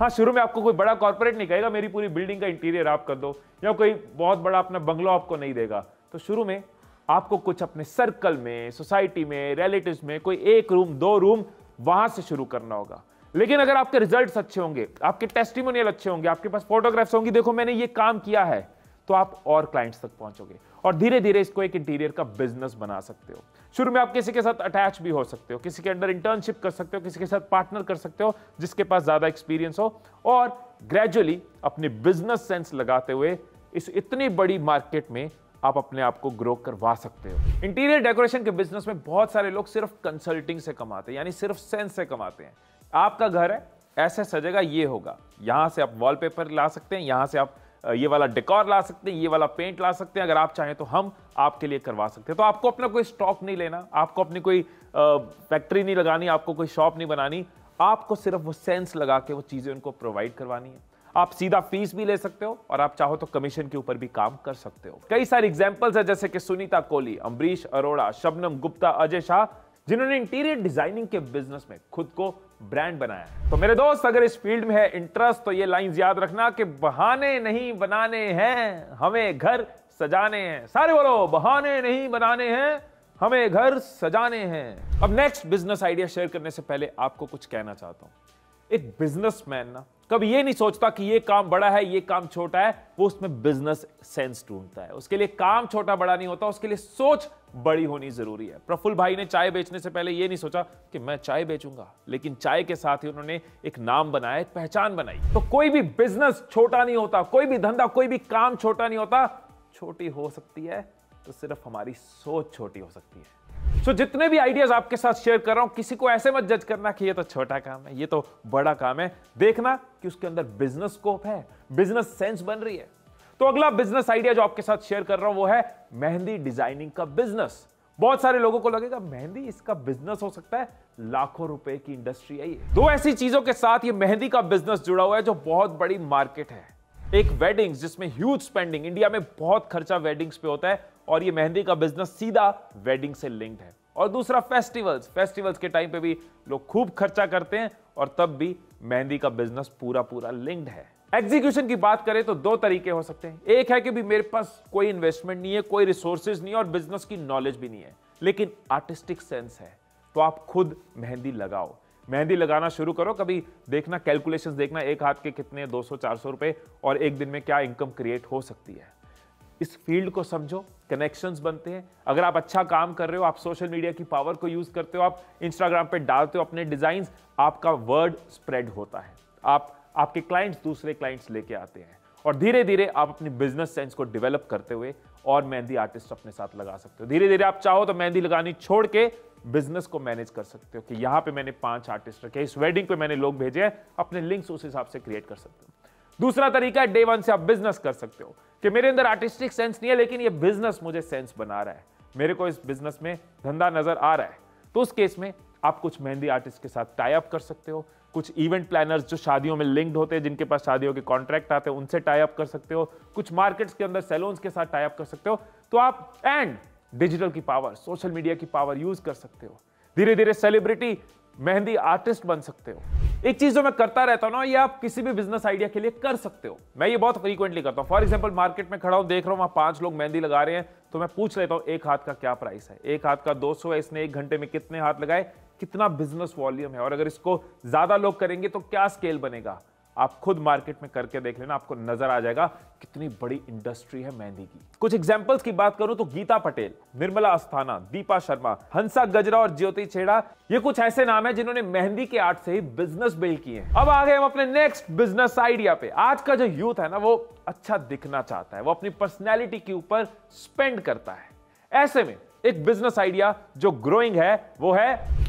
हाँ, शुरू में आपको कोई बड़ा कॉर्पोरेट नहीं कहेगा मेरी पूरी बिल्डिंग का इंटीरियर आप कर दो, या कोई बहुत बड़ा अपना बंगलो आपको नहीं देगा। तो शुरू में आपको कुछ अपने सर्कल में, सोसाइटी में, रिलेटिव्स में कोई 1 रूम 2 रूम वहां से शुरू करना होगा। लेकिन अगर आपके रिजल्ट्स अच्छे होंगे, आपके टेस्टिमोनियल अच्छे होंगे, आपके पास फोटोग्राफ्स होंगी, देखो मैंने ये काम किया है, तो आप और क्लाइंट्स तक पहुंचोगे और धीरे धीरे इसको एक इंटीरियर का बिजनेस बना सकते हो। शुरू में आप किसी के साथ अटैच भी हो सकते हो, किसी के अंडर इंटर्नशिप कर सकते हो, किसी के साथ पार्टनर कर सकते हो जिसके पास ज्यादा एक्सपीरियंस हो, और ग्रेजुअली अपनी बिजनेस सेंस लगाते हुए इस इतनी बड़ी मार्केट में आप अपने आप को ग्रो करवा सकते हो। इंटीरियर डेकोरेशन के बिजनेस में बहुत सारे लोग सिर्फ कंसल्टिंग से कमाते हैं, यानी सिर्फ सेंस से कमाते हैं। आपका घर है, ऐसे सजेगा, ये होगा, यहां से आप वॉलपेपर ला सकते हैं, यहां से आप ये वाला डेकोर ला सकते हैं, ये वाला पेंट ला सकते हैं। अगर आप चाहें तो हम आपके लिए करवा सकते हैं। तो आपको अपना कोई स्टॉक नहीं लेना, आपको अपनी कोई फैक्ट्री नहीं लगानी, आपको कोई शॉप नहीं बनानी, आपको सिर्फ वो सेंस लगा के वो चीजें उनको प्रोवाइड करवानी है। आप सीधा फीस भी ले सकते हो और आप चाहो तो कमीशन के ऊपर भी काम कर सकते हो। कई सारे एग्जांपल्स है जैसे कि सुनीता कोहली, अमरीश अरोड़ा, शबनम गुप्ता, अजय शाह, जिन्होंने इंटीरियर डिजाइनिंग के बिजनेस में खुद को ब्रांड बनाया है। तो मेरे दोस्त, अगर इस फील्ड में है इंटरेस्ट तो ये लाइंस याद रखना कि बहाने नहीं बनाने हैं, हमें घर सजाने हैं। सारे बोलो, बहाने नहीं बनाने हैं, हमें घर सजाने हैं। अब नेक्स्ट बिजनेस आइडिया शेयर करने से पहले आपको कुछ कहना चाहता हूं। एक बिजनेसमैन ना कभी ये नहीं सोचता कि ये काम बड़ा है, ये काम छोटा है, वो उसमें बिजनेस सेंस ढूंढता है। उसके लिए काम छोटा बड़ा नहीं होता, उसके लिए सोच बड़ी होनी जरूरी है। प्रफुल्ल भाई ने चाय बेचने से पहले ये नहीं सोचा कि मैं चाय बेचूंगा, लेकिन चाय के साथ ही उन्होंने एक नाम बनाया, एक पहचान बनाई। तो कोई भी बिजनेस छोटा नहीं होता, कोई भी धंधा, कोई भी काम छोटा नहीं होता। छोटी हो सकती है तो सिर्फ हमारी सोच छोटी हो सकती है। सो जितने भी आइडियाज आपके साथ शेयर कर रहा हूं, किसी को ऐसे मत जज करना कि ये तो छोटा काम है, ये तो बड़ा काम है। देखना कि उसके अंदर बिजनेस स्कोप है, बिजनेस सेंस बन रही है। तो अगला बिजनेस आइडिया जो आपके साथ शेयर कर रहा हूं वो है मेहंदी डिजाइनिंग का बिजनेस। बहुत सारे लोगों को लगेगा मेहंदी, इसका बिजनेस हो सकता है, लाखों रुपए की इंडस्ट्री है ये। दो ऐसी चीजों के साथ ये मेहंदी का बिजनेस जुड़ा हुआ है जो बहुत बड़ी मार्केट है। एक वेडिंग्स जिसमें ह्यूज स्पेंडिंग, इंडिया में बहुत खर्चा वेडिंग्स पे होता है और ये मेहंदी का बिजनेस सीधा वेडिंग से लिंक्ड है। और दूसरा फेस्टिवल्स के टाइम पे भी लोग खूब खर्चा करते हैं और तब भी मेहंदी का बिजनेस पूरा लिंक्ड है। एग्जीक्यूशन की बात करें तो दो तरीके हो सकते हैं। एक है कि भी मेरे पास कोई इन्वेस्टमेंट नहीं है, कोई रिसोर्सेज नहीं है और बिजनेस की नॉलेज भी नहीं है, लेकिन आर्टिस्टिक सेंस है, तो आप खुद मेहंदी लगाओ, मेहंदी लगाना शुरू करो। कभी देखना, कैलकुलेशंस देखना, एक हाथ के कितने 200-400 रुपए और एक दिन में क्या इनकम क्रिएट हो सकती है। इस फील्ड को समझो, कनेक्शंस बनते हैं। अगर आप अच्छा काम कर रहे हो, आप सोशल मीडिया की पावर को यूज करते हो, आप इंस्टाग्राम पे डालते हो अपने डिजाइन्स, आपका वर्ड स्प्रेड होता है, आपके क्लाइंट्स दूसरे क्लाइंट्स लेके आते हैं और धीरे धीरे आप अपनी बिजनेस सेंस को डेवलप करते हुए और मेहंदी आर्टिस्ट अपने साथ लगा सकते हो। धीरे धीरे आप चाहो तो मेहंदी लगानी छोड़ के बिजनेस को मैनेज कर सकते हो कि यहां पे मैंने 5 आर्टिस्ट रखे, इस वेडिंग पे मैंने लोग भेजे हैं, अपने लिंक्स उस हिसाब से क्रिएट कर सकते हो। दूसरा तरीका है, डे 1 से आप बिजनेस कर सकते हो कि मेरे अंदर आर्टिस्टिक सेंस नहीं है लेकिन ये बिजनेस मुझे सेंस बना रहा है, मेरे को इस बिजनेस में धंधा नजर आ रहा है। तो उस केस में आप कुछ मेहंदी आर्टिस्ट के साथ टाई अप कर सकते हो, कुछ इवेंट प्लानर्स जो शादियों में लिंक्ड होते हैं, जिनके पास शादियों के कॉन्ट्रैक्ट आते हैं, उनसे टाई अप कर सकते हो, कुछ मार्केट्स के अंदर सैलून्स के साथ टाई अप कर सकते हो। तो आप एंड डिजिटल की पावर, सोशल मीडिया की पावर यूज कर सकते हो, धीरे धीरे सेलिब्रिटी मेहंदी आर्टिस्ट बन सकते हो। एक चीज जो मैं करता रहता हूं ना, ये आप किसी भी बिजनेस आइडिया के लिए कर सकते हो। मैं ये बहुत फ्रीक्वेंटली करता हूं। फॉर एग्जांपल, मार्केट में खड़ा हूं, देख रहा हूं वहां 5 लोग मेहंदी लगा रहे हैं, तो मैं पूछ लेता हूं एक हाथ का क्या प्राइस है। एक हाथ का 200 है, इसने 1 घंटे में कितने हाथ लगाए, कितना बिजनेस वॉल्यूम है, और अगर इसको ज्यादा लोग करेंगे तो क्या स्केल बनेगा। आप खुद मार्केट में करके देख लेना, आपको नजर आ जाएगा कितनी बड़ी इंडस्ट्री है मेहंदी की। कुछ एग्जांपल्स की बात करूं तो गीता पटेल, निर्मला अस्थाना, दीपा शर्मा, हंसा गजरा और ज्योति छेड़ा, ये कुछ ऐसे नाम है जिन्होंने मेहंदी के आर्ट से ही बिजनेस बिल्ड किए हैं। अब आ गए हम अपने नेक्स्ट बिजनेस आइडिया पे। आज का जो यूथ है ना, वो अच्छा दिखना चाहता है, वो अपनी पर्सनैलिटी के ऊपर स्पेंड करता है। ऐसे में एक बिजनेस आइडिया जो ग्रोइंग है वो है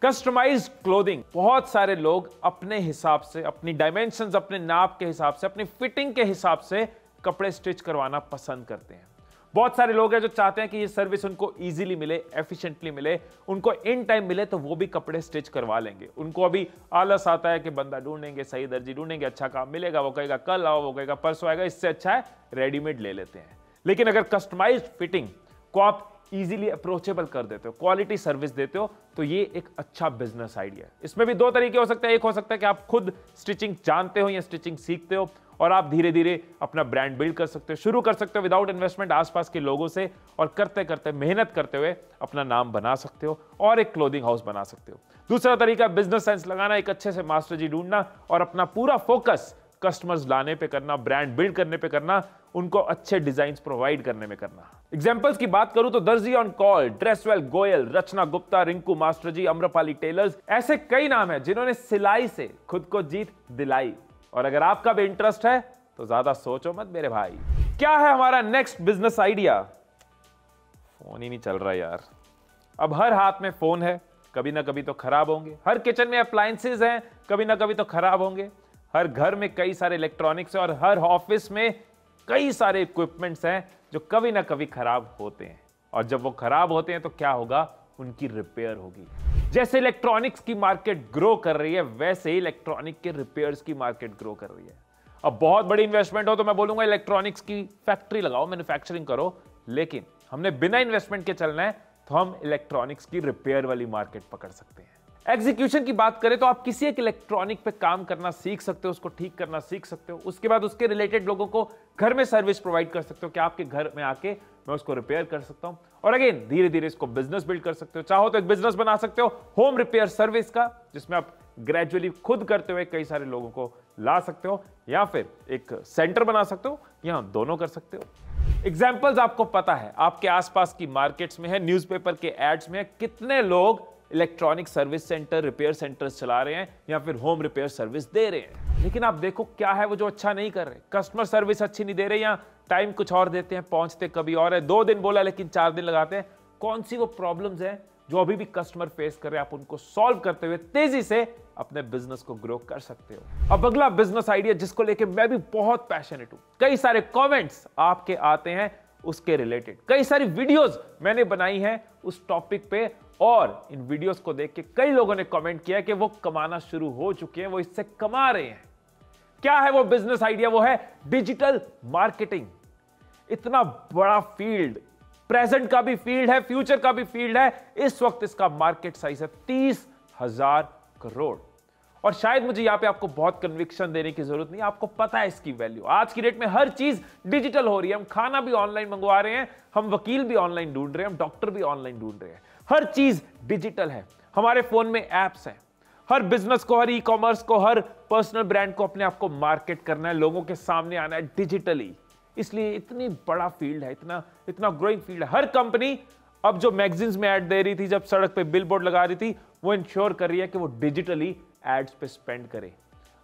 कस्टमाइज्ड क्लोथिंग। बहुत सारे लोग अपने हिसाब से, अपनी डायमेंशंस, अपने नाप के हिसाब से, अपनी फिटिंग के हिसाब से कपड़े स्टिच करवाना पसंद करते हैं। बहुत सारे लोग हैं जो चाहते हैं कि ये सर्विस उनको इजीली मिले, एफिशिएंटली मिले, उनको इन टाइम मिले, तो वो भी कपड़े स्टिच करवा लेंगे। उनको अभी आलस आता है कि बंदा ढूंढेंगे, सही दर्जी ढूंढेंगे, अच्छा काम मिलेगा, वो कहेगा कल आओ, वो कहेगा परसों आएगा, इससे अच्छा है रेडीमेड ले लेते हैं। लेकिन अगर कस्टमाइज्ड फिटिंग को आप इजीली अप्रोचेबल कर देते हो, क्वालिटी सर्विस देते हो, तो ये एक अच्छा बिजनेस आइडिया है। इसमें भी 2 तरीके हो सकते हैं। एक हो सकता है कि आप खुद स्टिचिंग जानते हो या स्टिचिंग सीखते हो और आप धीरे धीरे अपना ब्रांड बिल्ड कर सकते हो, शुरू कर सकते हो विदाउट इन्वेस्टमेंट, आसपास के लोगों से, और करते करते, मेहनत करते हुए अपना नाम बना सकते हो और एक क्लोथिंग हाउस बना सकते हो। दूसरा तरीका बिजनेस सेंस लगाना, एक अच्छे से मास्टर जी ढूंढना और अपना पूरा फोकस कस्टमर्स लाने पे करना, ब्रांड बिल्ड करने पे करना, उनको अच्छे डिजाइन्स प्रोवाइड करने में करना। एग्जांपल्स की बात करूं तो Darzi on call, Dresswell Goyal, Rachna Gupta, Rinku master ji, Amrapali tailors, ऐसे कई नाम हैं जिन्होंने सिलाई से खुद को जीत दिलाई। और अगर आपका भी इंटरेस्ट है तो ज्यादा सोचो मत मेरे भाई। क्या है हमारा नेक्स्ट बिजनेस आइडिया? फोन ही नहीं चल रहा यार। अब हर हाथ में फोन है, कभी ना कभी तो खराब होंगे। हर किचन में अप्लायंसेज हैं, कभी ना कभी तो खराब होंगे। हर घर में कई सारे इलेक्ट्रॉनिक्स है और हर ऑफिस में कई सारे इक्विपमेंट्स हैं जो कभी ना कभी खराब होते हैं। और जब वो खराब होते हैं तो क्या होगा? उनकी रिपेयर होगी। जैसे इलेक्ट्रॉनिक्स की मार्केट ग्रो कर रही है, वैसे ही इलेक्ट्रॉनिक के रिपेयर्स की मार्केट ग्रो कर रही है। अब बहुत बड़ी इन्वेस्टमेंट हो तो मैं बोलूंगा इलेक्ट्रॉनिक्स की फैक्ट्री लगाओ, मैन्युफैक्चरिंग करो, लेकिन हमने बिना इन्वेस्टमेंट के चलना है तो हम इलेक्ट्रॉनिक्स की रिपेयर वाली मार्केट पकड़ सकते हैं। एग्जीक्यूशन की बात करें तो आप किसी एक इलेक्ट्रॉनिक पे काम करना सीख सकते हो, उसको ठीक करना सीख सकते हो, उसके बाद उसके रिलेटेड लोगों को घर में सर्विस प्रोवाइड कर सकते हो कि आपके घर में आके मैं उसको रिपेयर कर सकता हूं, और अगेन धीरे धीरे इसको बिजनेस बिल्ड कर सकते हो। चाहो तो एक बिजनेस बना सकते हो होम रिपेयर सर्विस का, जिसमें आप ग्रेजुअली खुद करते हुए कई सारे लोगों को ला सकते हो, या फिर एक सेंटर बना सकते हो, या दोनों कर सकते हो। एग्जाम्पल्स आपको पता है, आपके आसपास की मार्केट्स में है, न्यूज़पेपर के एड्स में है, कितने लोग electronic service centre, repair centres चला रहे हैं या फिर होम रिपेयर सर्विस दे रहे हैं। लेकिन आप देखो क्या है वो जो अच्छा नहीं कर रहे, कस्टमर सर्विस अच्छी नहीं दे रहे, या टाइम कुछ और देते हैं, पहुंचते कभी और है, 2 दिन बोला लेकिन 4 दिन लगाते हैं। कौन सी वो प्रॉब्लम्स हैं जो अभी भी कस्टमर फेस कर रहे हैं, आप उनको सॉल्व करते हुए तेजी से अपने बिजनेस को ग्रो कर सकते हो। अब अगला बिजनेस आइडिया जिसको लेके मैं भी बहुत पैशनेट हूं, कई सारे कमेंट्स आपके आते हैं उसके रिलेटेड, कई सारी वीडियोस मैंने बनाई हैं उस टॉपिक पे, और इन वीडियोस को देख के कई लोगों ने कमेंट किया कि वो कमाना शुरू हो चुके हैं, वो इससे कमा रहे हैं। क्या है वो बिजनेस आइडिया? वो है डिजिटल मार्केटिंग। इतना बड़ा फील्ड, प्रेजेंट का भी फील्ड है, फ्यूचर का भी फील्ड है। इस वक्त इसका मार्केट साइज है 30,000 करोड़। और शायद मुझे यहां पे आपको बहुत कन्विक्शन देने की जरूरत नहीं, आपको पता है इसकी वैल्यू। आज की डेट में हर चीज डिजिटल हो रही है, हम खाना भी ऑनलाइन मंगवा रहे हैं, हम वकील भी ऑनलाइन ढूंढ रहे हैं, हम डॉक्टर भी ऑनलाइन ढूंढ रहे हैं, हर चीज डिजिटल है। हमारे फोन में एप्स हैं, हर बिजनेस को, हर ई कॉमर्स को, हर पर्सनल ब्रांड को अपने आप को मार्केट करना है, लोगों के सामने आना है डिजिटली। इसलिए इतनी बड़ा फील्ड है, इतना ग्रोइंग फील्ड है। हर कंपनी अब जो मैगजीन्स में ऐड दे रही थी, जब सड़क पे बिलबोर्ड लगा रही थी, वो इंश्योर कर रही है कि वो डिजिटली एड्स पे स्पेंड करे।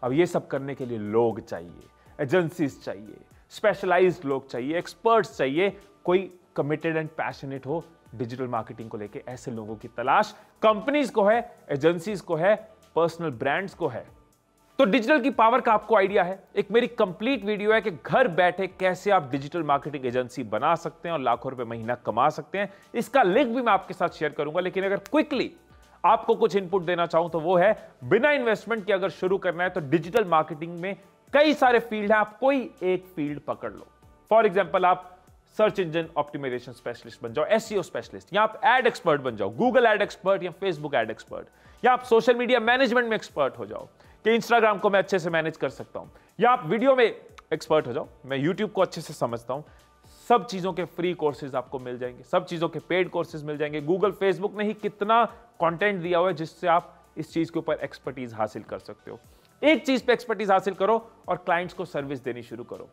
अब ये सब करने के लिए लोग चाहिए, एजेंसीज चाहिए, स्पेशलाइज्ड लोग चाहिए, एक्सपर्ट्स चाहिए, कोई कमिटेड एंड पैशनेट हो डिजिटल मार्केटिंग को लेके। ऐसे लोगों की तलाश कंपनीज को है, एजेंसीज को है, पर्सनल ब्रांड्स को है। तो डिजिटल की पावर का आपको आइडिया है। एक मेरी कंप्लीट वीडियो है कि घर बैठे कैसे आप डिजिटल मार्केटिंग एजेंसी बना सकते हैं और लाखों रुपए महीना कमा सकते हैं। इसका लिंक भी मैं आपके साथ शेयर करूंगा। लेकिन अगर क्विकली आपको कुछ इनपुट देना चाहूं तो वो है, बिना इन्वेस्टमेंट के अगर शुरू करना है तो डिजिटल मार्केटिंग में कई सारे फील्ड है, आप कोई एक फील्ड पकड़ लो। फॉर एग्जाम्पल, आप सर्च इंजन ऑप्टिमाइजेशन स्पेशलिस्ट बन जाओ, एसईओ स्पेशलिस्ट, या आप एड एक्सपर्ट बन जाओ, गूगल एड एक्सपर्ट या फेसबुक एड एक्सपर्ट, या आप सोशल मीडिया मैनेजमेंट में एक्सपर्ट हो जाओ कि इंस्टाग्राम को मैं अच्छे से मैनेज कर सकता हूं, या आप वीडियो में एक्सपर्ट हो जाओ, मैं यूट्यूब को अच्छे से समझता हूं। सब चीजों के फ्री कोर्सेज आपको मिल जाएंगे, सब चीजों के पेड कोर्सेज मिल जाएंगे। गूगल, फेसबुक ने ही कितना कंटेंट दिया हुआ है जिससे आप इस चीज के ऊपर एक्सपर्टीज हासिल कर सकते हो। एक चीज पे एक्सपर्टीज हासिल करो और क्लाइंट्स को सर्विस देनी शुरू करो।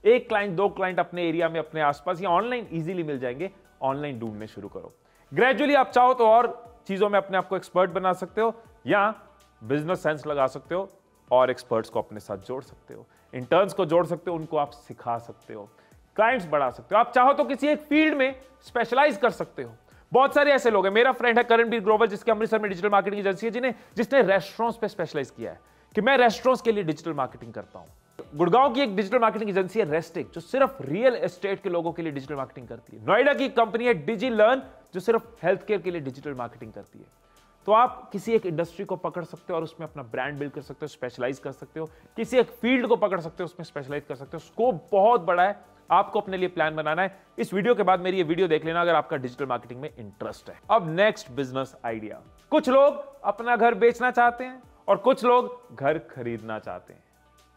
एक क्लाइंट, 2 क्लाइंट अपने एरिया में, अपने आसपास या ऑनलाइन इजीली मिल जाएंगे, ऑनलाइन ढूंढने शुरू करो। ग्रेजुअली आप चाहो तो और चीजों में अपने आप को एक्सपर्ट बना सकते हो, या बिजनेस सेंस लगा सकते हो और एक्सपर्ट्स को अपने साथ जोड़ सकते हो, इंटर्न्स को जोड़ सकते हो, उनको आप सिखा सकते हो, क्लाइंट्स बढ़ा सकते हो। आप चाहो तो किसी एक फील्ड में स्पेशलाइज कर सकते हो। बहुत सारे ऐसे लोग हैं, मेरा फ्रेंड है करणबीर ग्रोवर, जिसके अमृतसर में डिजिटल मार्केटिंग एजेंसी है, जिसने रेस्टोरेंट्स पे स्पेशलाइज किया है कि मैं रेस्टोरेंट्स के लिए डिजिटल मार्केटिंग करता हूं। गुड़गांव की एक डिजिटल मार्केटिंग एजेंसी है रेस्टिक, जो सिर्फ रियल एस्टेट के लोगों के लिए डिजिटल मार्केटिंग करती है। नोएडा की कंपनी है डिजिलर्न, जो सिर्फ हेल्थ केयर के लिए डिजिटल मार्केटिंग करती है। तो आप किसी एक इंडस्ट्री को पकड़ सकते हो और उसमें अपना ब्रांड बिल्ड कर सकते हो, स्पेशलाइज कर सकते हो। किसी एक फील्ड को पकड़ सकते हो, उसमें स्पेशलाइज कर सकते हो। स्कोप बहुत बड़ा है, आपको अपने लिए प्लान बनाना है। इस वीडियो के बाद मेरी ये वीडियो देख लेना अगर आपका डिजिटल मार्केटिंग में इंटरेस्ट है। अब नेक्स्ट बिजनेस आइडिया, कुछ लोग अपना घर बेचना चाहते हैं और कुछ लोग घर खरीदना चाहते हैं,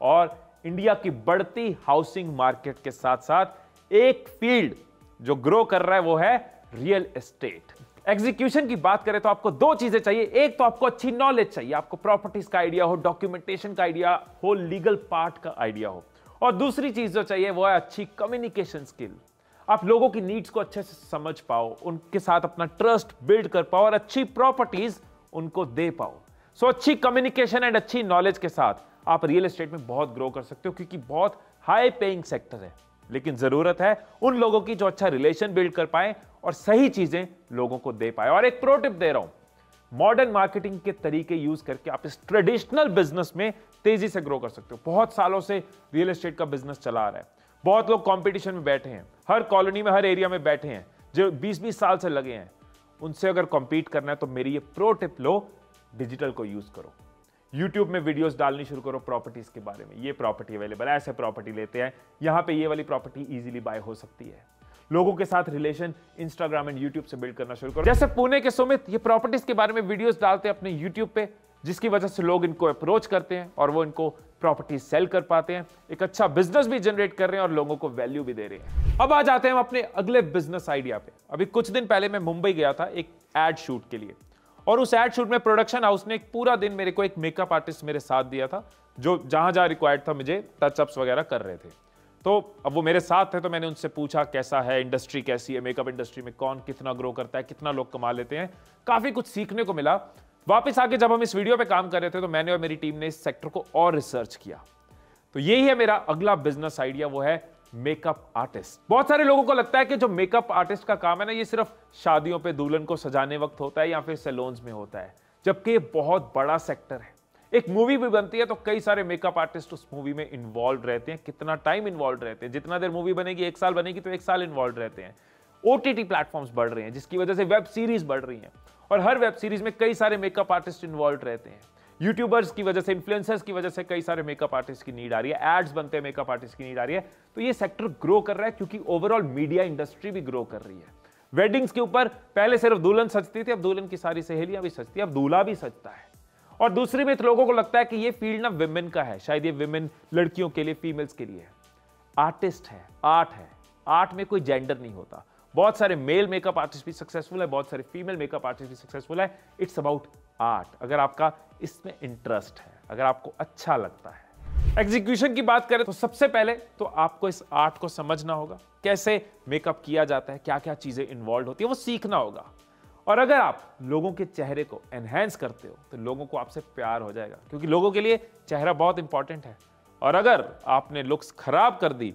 और इंडिया की बढ़ती हाउसिंग मार्केट के साथ साथ एक फील्ड जो ग्रो कर रहा है वो है रियल एस्टेट। एग्जीक्यूशन की बात करें तो आपको 2 चीजें चाहिए। एक तो आपको अच्छी नॉलेज चाहिए, आपको प्रॉपर्टीज का आइडिया हो, डॉक्यूमेंटेशन का आइडिया हो, लीगल पार्ट का आइडिया हो, और दूसरी चीज जो चाहिए वो है अच्छी कम्युनिकेशन स्किल। आप लोगों की नीड्स को अच्छे से समझ पाओ, उनके साथ अपना ट्रस्ट बिल्ड कर पाओ और अच्छी प्रॉपर्टीज उनको दे पाओ। सो अच्छी कम्युनिकेशन एंड अच्छी नॉलेज के साथ आप रियल एस्टेट में बहुत ग्रो कर सकते हो, क्योंकि बहुत हाई पेइंग सेक्टर है। लेकिन जरूरत है उन लोगों की जो अच्छा रिलेशन बिल्ड कर पाए और सही चीजें लोगों को दे पाए। और एक प्रो टिप दे रहा हूं, मॉडर्न मार्केटिंग के तरीके यूज करके आप इस ट्रेडिशनल बिजनेस में तेजी से ग्रो कर सकते हो। बहुत सालों से रियल एस्टेट का बिजनेस चला आ रहा है, बहुत लोग कंपटीशन में बैठे हैं, हर कॉलोनी में, हर एरिया में बैठे हैं, जो 20-20 साल से लगे हैं। उनसे अगर कॉम्पीट करना है तो मेरी ये प्रो टिप लो, डिजिटल को यूज करो। YouTube में वीडियोस डालनी शुरू करो प्रॉपर्टीज के बारे में, ये प्रॉपर्टी अवेलेबल है, ऐसे प्रॉपर्टी लेते हैं, यहां पे ये वाली प्रॉपर्टी इजीली बाय हो सकती है। लोगों के साथ रिलेशन इंस्टाग्राम एंड यूट्यूब से बिल्ड करना शुरू करो। जैसे पुणे के सुमित ये प्रॉपर्टीज के बारे में वीडियोस डालते हैं अपने यूट्यूब पे, जिसकी वजह से लोग इनको अप्रोच करते हैं और वो इनको प्रॉपर्टी सेल कर पाते हैं, एक अच्छा बिजनेस भी जनरेट कर रहे हैं और लोगों को वैल्यू भी दे रहे हैं। अब आ जाते हैं हम अपने अगले बिजनेस आइडिया पे। अभी कुछ दिन पहले मैं मुंबई गया था एक एड शूट के लिए, और उस एड शूट में प्रोडक्शन हाउस ने एक पूरा दिन मेरे को एक मेकअप आर्टिस्ट मेरे साथ दिया था, जो जहां जहां रिक्वायर्ड था मुझे टचअप्स वगैरह कर रहे थे। तो अब वो मेरे साथ थे, तो मैंने उनसे पूछा कैसा है, इंडस्ट्री कैसी है, मेकअप इंडस्ट्री में कौन कितना ग्रो करता है, कितना लोग कमा लेते हैं। काफी कुछ सीखने को मिला। वापस आके जब हम इस वीडियो पे काम कर रहे थे तो मैंने और मेरी टीम ने इस सेक्टर को और रिसर्च किया। तो यही है मेरा अगला बिजनेस आइडिया, वो है मेकअप आर्टिस्ट। बहुत सारे लोगों को लगता है कि जो मेकअप आर्टिस्ट का काम है ना, ये सिर्फ शादियों पे दुल्हन को सजाने वक्त होता है या फिर सैलून्स में होता है, जबकि ये बहुत बड़ा सेक्टर है। एक मूवी भी बनती है तो कई सारे मेकअप आर्टिस्ट उस मूवी में इन्वॉल्व रहते हैं। कितना टाइम इन्वॉल्व रहते हैं, जितना देर मूवी बनेगी, 1 साल बनेगी तो 1 साल इन्वॉल्व रहते हैं। OTT प्लेटफॉर्म्स बढ़ रहे हैं, जिसकी वजह से वेब सीरीज बढ़ रही हैं, और हर वेब सीरीज में कई सारे मेकअप आर्टिस्ट इन्वॉल्व रहते हैं। यूट्यूबर्स की वजह से, इन्फ्लुएंसर्स की वजह से कई सारे मेकअप आर्टिस्ट की नीड आ रही है, एड्स बनते हैं, मेकअप आर्टिस्ट की नीड आ रही है। तो ये सेक्टर ग्रो कर रहा है क्योंकि ओवरऑल मीडिया इंडस्ट्री भी ग्रो कर रही है। वेडिंग्स के ऊपर पहले सिर्फ दुल्हन सजती थी, अब दुल्हन की सारी सहेलियां भी सजती है, अब दूल्हा भी सजता है। और दूसरी में लोगों को लगता है कि ये फील्ड ना विमेन का है, शायद ये विमेन लड़कियों के लिए, फीमेल्स के लिए है। आर्टिस्ट है, आर्ट है, आर्ट में कोई जेंडर नहीं होता। बहुत सारे मेल मेकअप आर्टिस्ट भी सक्सेसफुल है, बहुत सारे फीमेल मेकअप आर्टिस्ट भी सक्सेसफुल है। It's about art. अगर आपका इसमें इंटरेस्ट है, अगर आपको अच्छा लगता है। एग्जीक्यूशन की बात करें तो सबसे पहले तो आपको इस आर्ट को समझना होगा, कैसे मेकअप किया जाता है, क्या क्या चीजें इन्वॉल्व होती है, वो सीखना होगा। और अगर आप लोगों के चेहरे को एनहेंस करते हो तो लोगों को आपसे प्यार हो जाएगा, क्योंकि लोगों के लिए चेहरा बहुत इंपॉर्टेंट है। और अगर आपने लुक्स खराब कर दी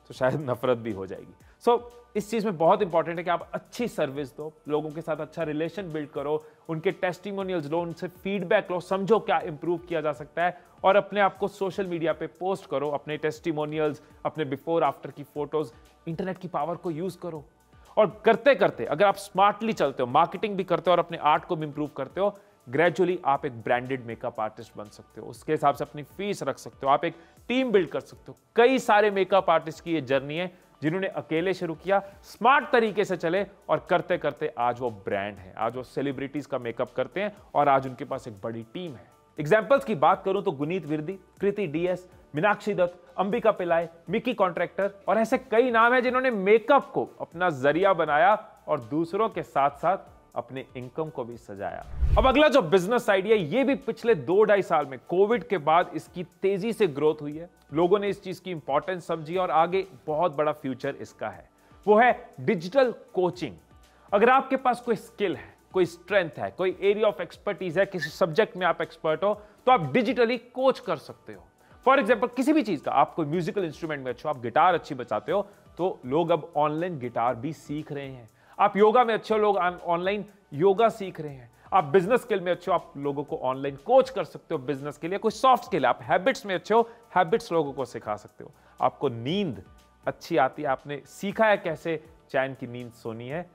तो शायद नफरत भी हो जाएगी। सो इस चीज में बहुत इंपॉर्टेंट है कि आप अच्छी सर्विस दो, लोगों के साथ अच्छा रिलेशन बिल्ड करो, उनके टेस्टिमोनियल्स लो, उनसे फीडबैक लो, समझो क्या इंप्रूव किया जा सकता है, और अपने आप को सोशल मीडिया पे पोस्ट करो, अपने टेस्टिमोनियल्स, अपने बिफोर आफ्टर की फोटोज। इंटरनेट की पावर को यूज करो, और करते करते अगर आप स्मार्टली चलते हो, मार्केटिंग भी करते हो और अपने आर्ट को भी इंप्रूव करते हो, ग्रेजुअली आप एक ब्रांडेड मेकअप आर्टिस्ट बन सकते हो। उसके हिसाब से अपनी फीस रख सकते हो, आप एक टीम बिल्ड कर सकते हो। कई सारे मेकअप आर्टिस्ट की ये जर्नी है जिन्होंने अकेले शुरू किया, स्मार्ट तरीके से चले, और करते करते आज वो ब्रांड है, आज वो सेलिब्रिटीज का मेकअप करते हैं, और आज उनके पास एक बड़ी टीम है। एग्जाम्पल्स की बात करूं तो गुनीत विरदी, कृति DS, मीनाक्षी दत्त, अंबिका पिल्लाई, मिकी कॉन्ट्रैक्टर, और ऐसे कई नाम हैं जिन्होंने मेकअप को अपना जरिया बनाया और दूसरों के साथ साथ अपने इनकम को भी सजाया। अब अगला जो बिजनेस आइडिया, ये भी पिछले 2-2.5 साल में कोविड के बाद इसकी तेजी से ग्रोथ हुई है। लोगों ने इस चीज की इंपॉर्टेंस समझी और आगे बहुत बड़ा फ्यूचर इसका है, वो है डिजिटल कोचिंग। अगर आपके पास कोई स्किल है, कोई स्ट्रेंथ है, कोई एरिया ऑफ एक्सपर्टीज है, किसी सब्जेक्ट में आप एक्सपर्ट हो, तो आप डिजिटली कोच कर सकते हो। फॉर एग्जाम्पल किसी भी चीज का, आप कोई म्यूजिकल इंस्ट्रूमेंट में अच्छे हो, आप गिटार अच्छी बजाते हो, तो लोग अब ऑनलाइन गिटार भी सीख रहे हैं। आप योगा में अच्छे हो, लोग ऑनलाइन योगा सीख रहे हैं। आप बिजनेस स्किल में अच्छे हो, आप लोगों को ऑनलाइन कोच कर सकते हो बिजनेस के लिए। कोई सॉफ्ट स्किल है, आप हैबिट्स में अच्छे हो, हैबिट्स लोगों को सिखा सकते हो। आपको नींद अच्छी आती है, आपने सीखा है कैसे चैन की नींद सोनी है,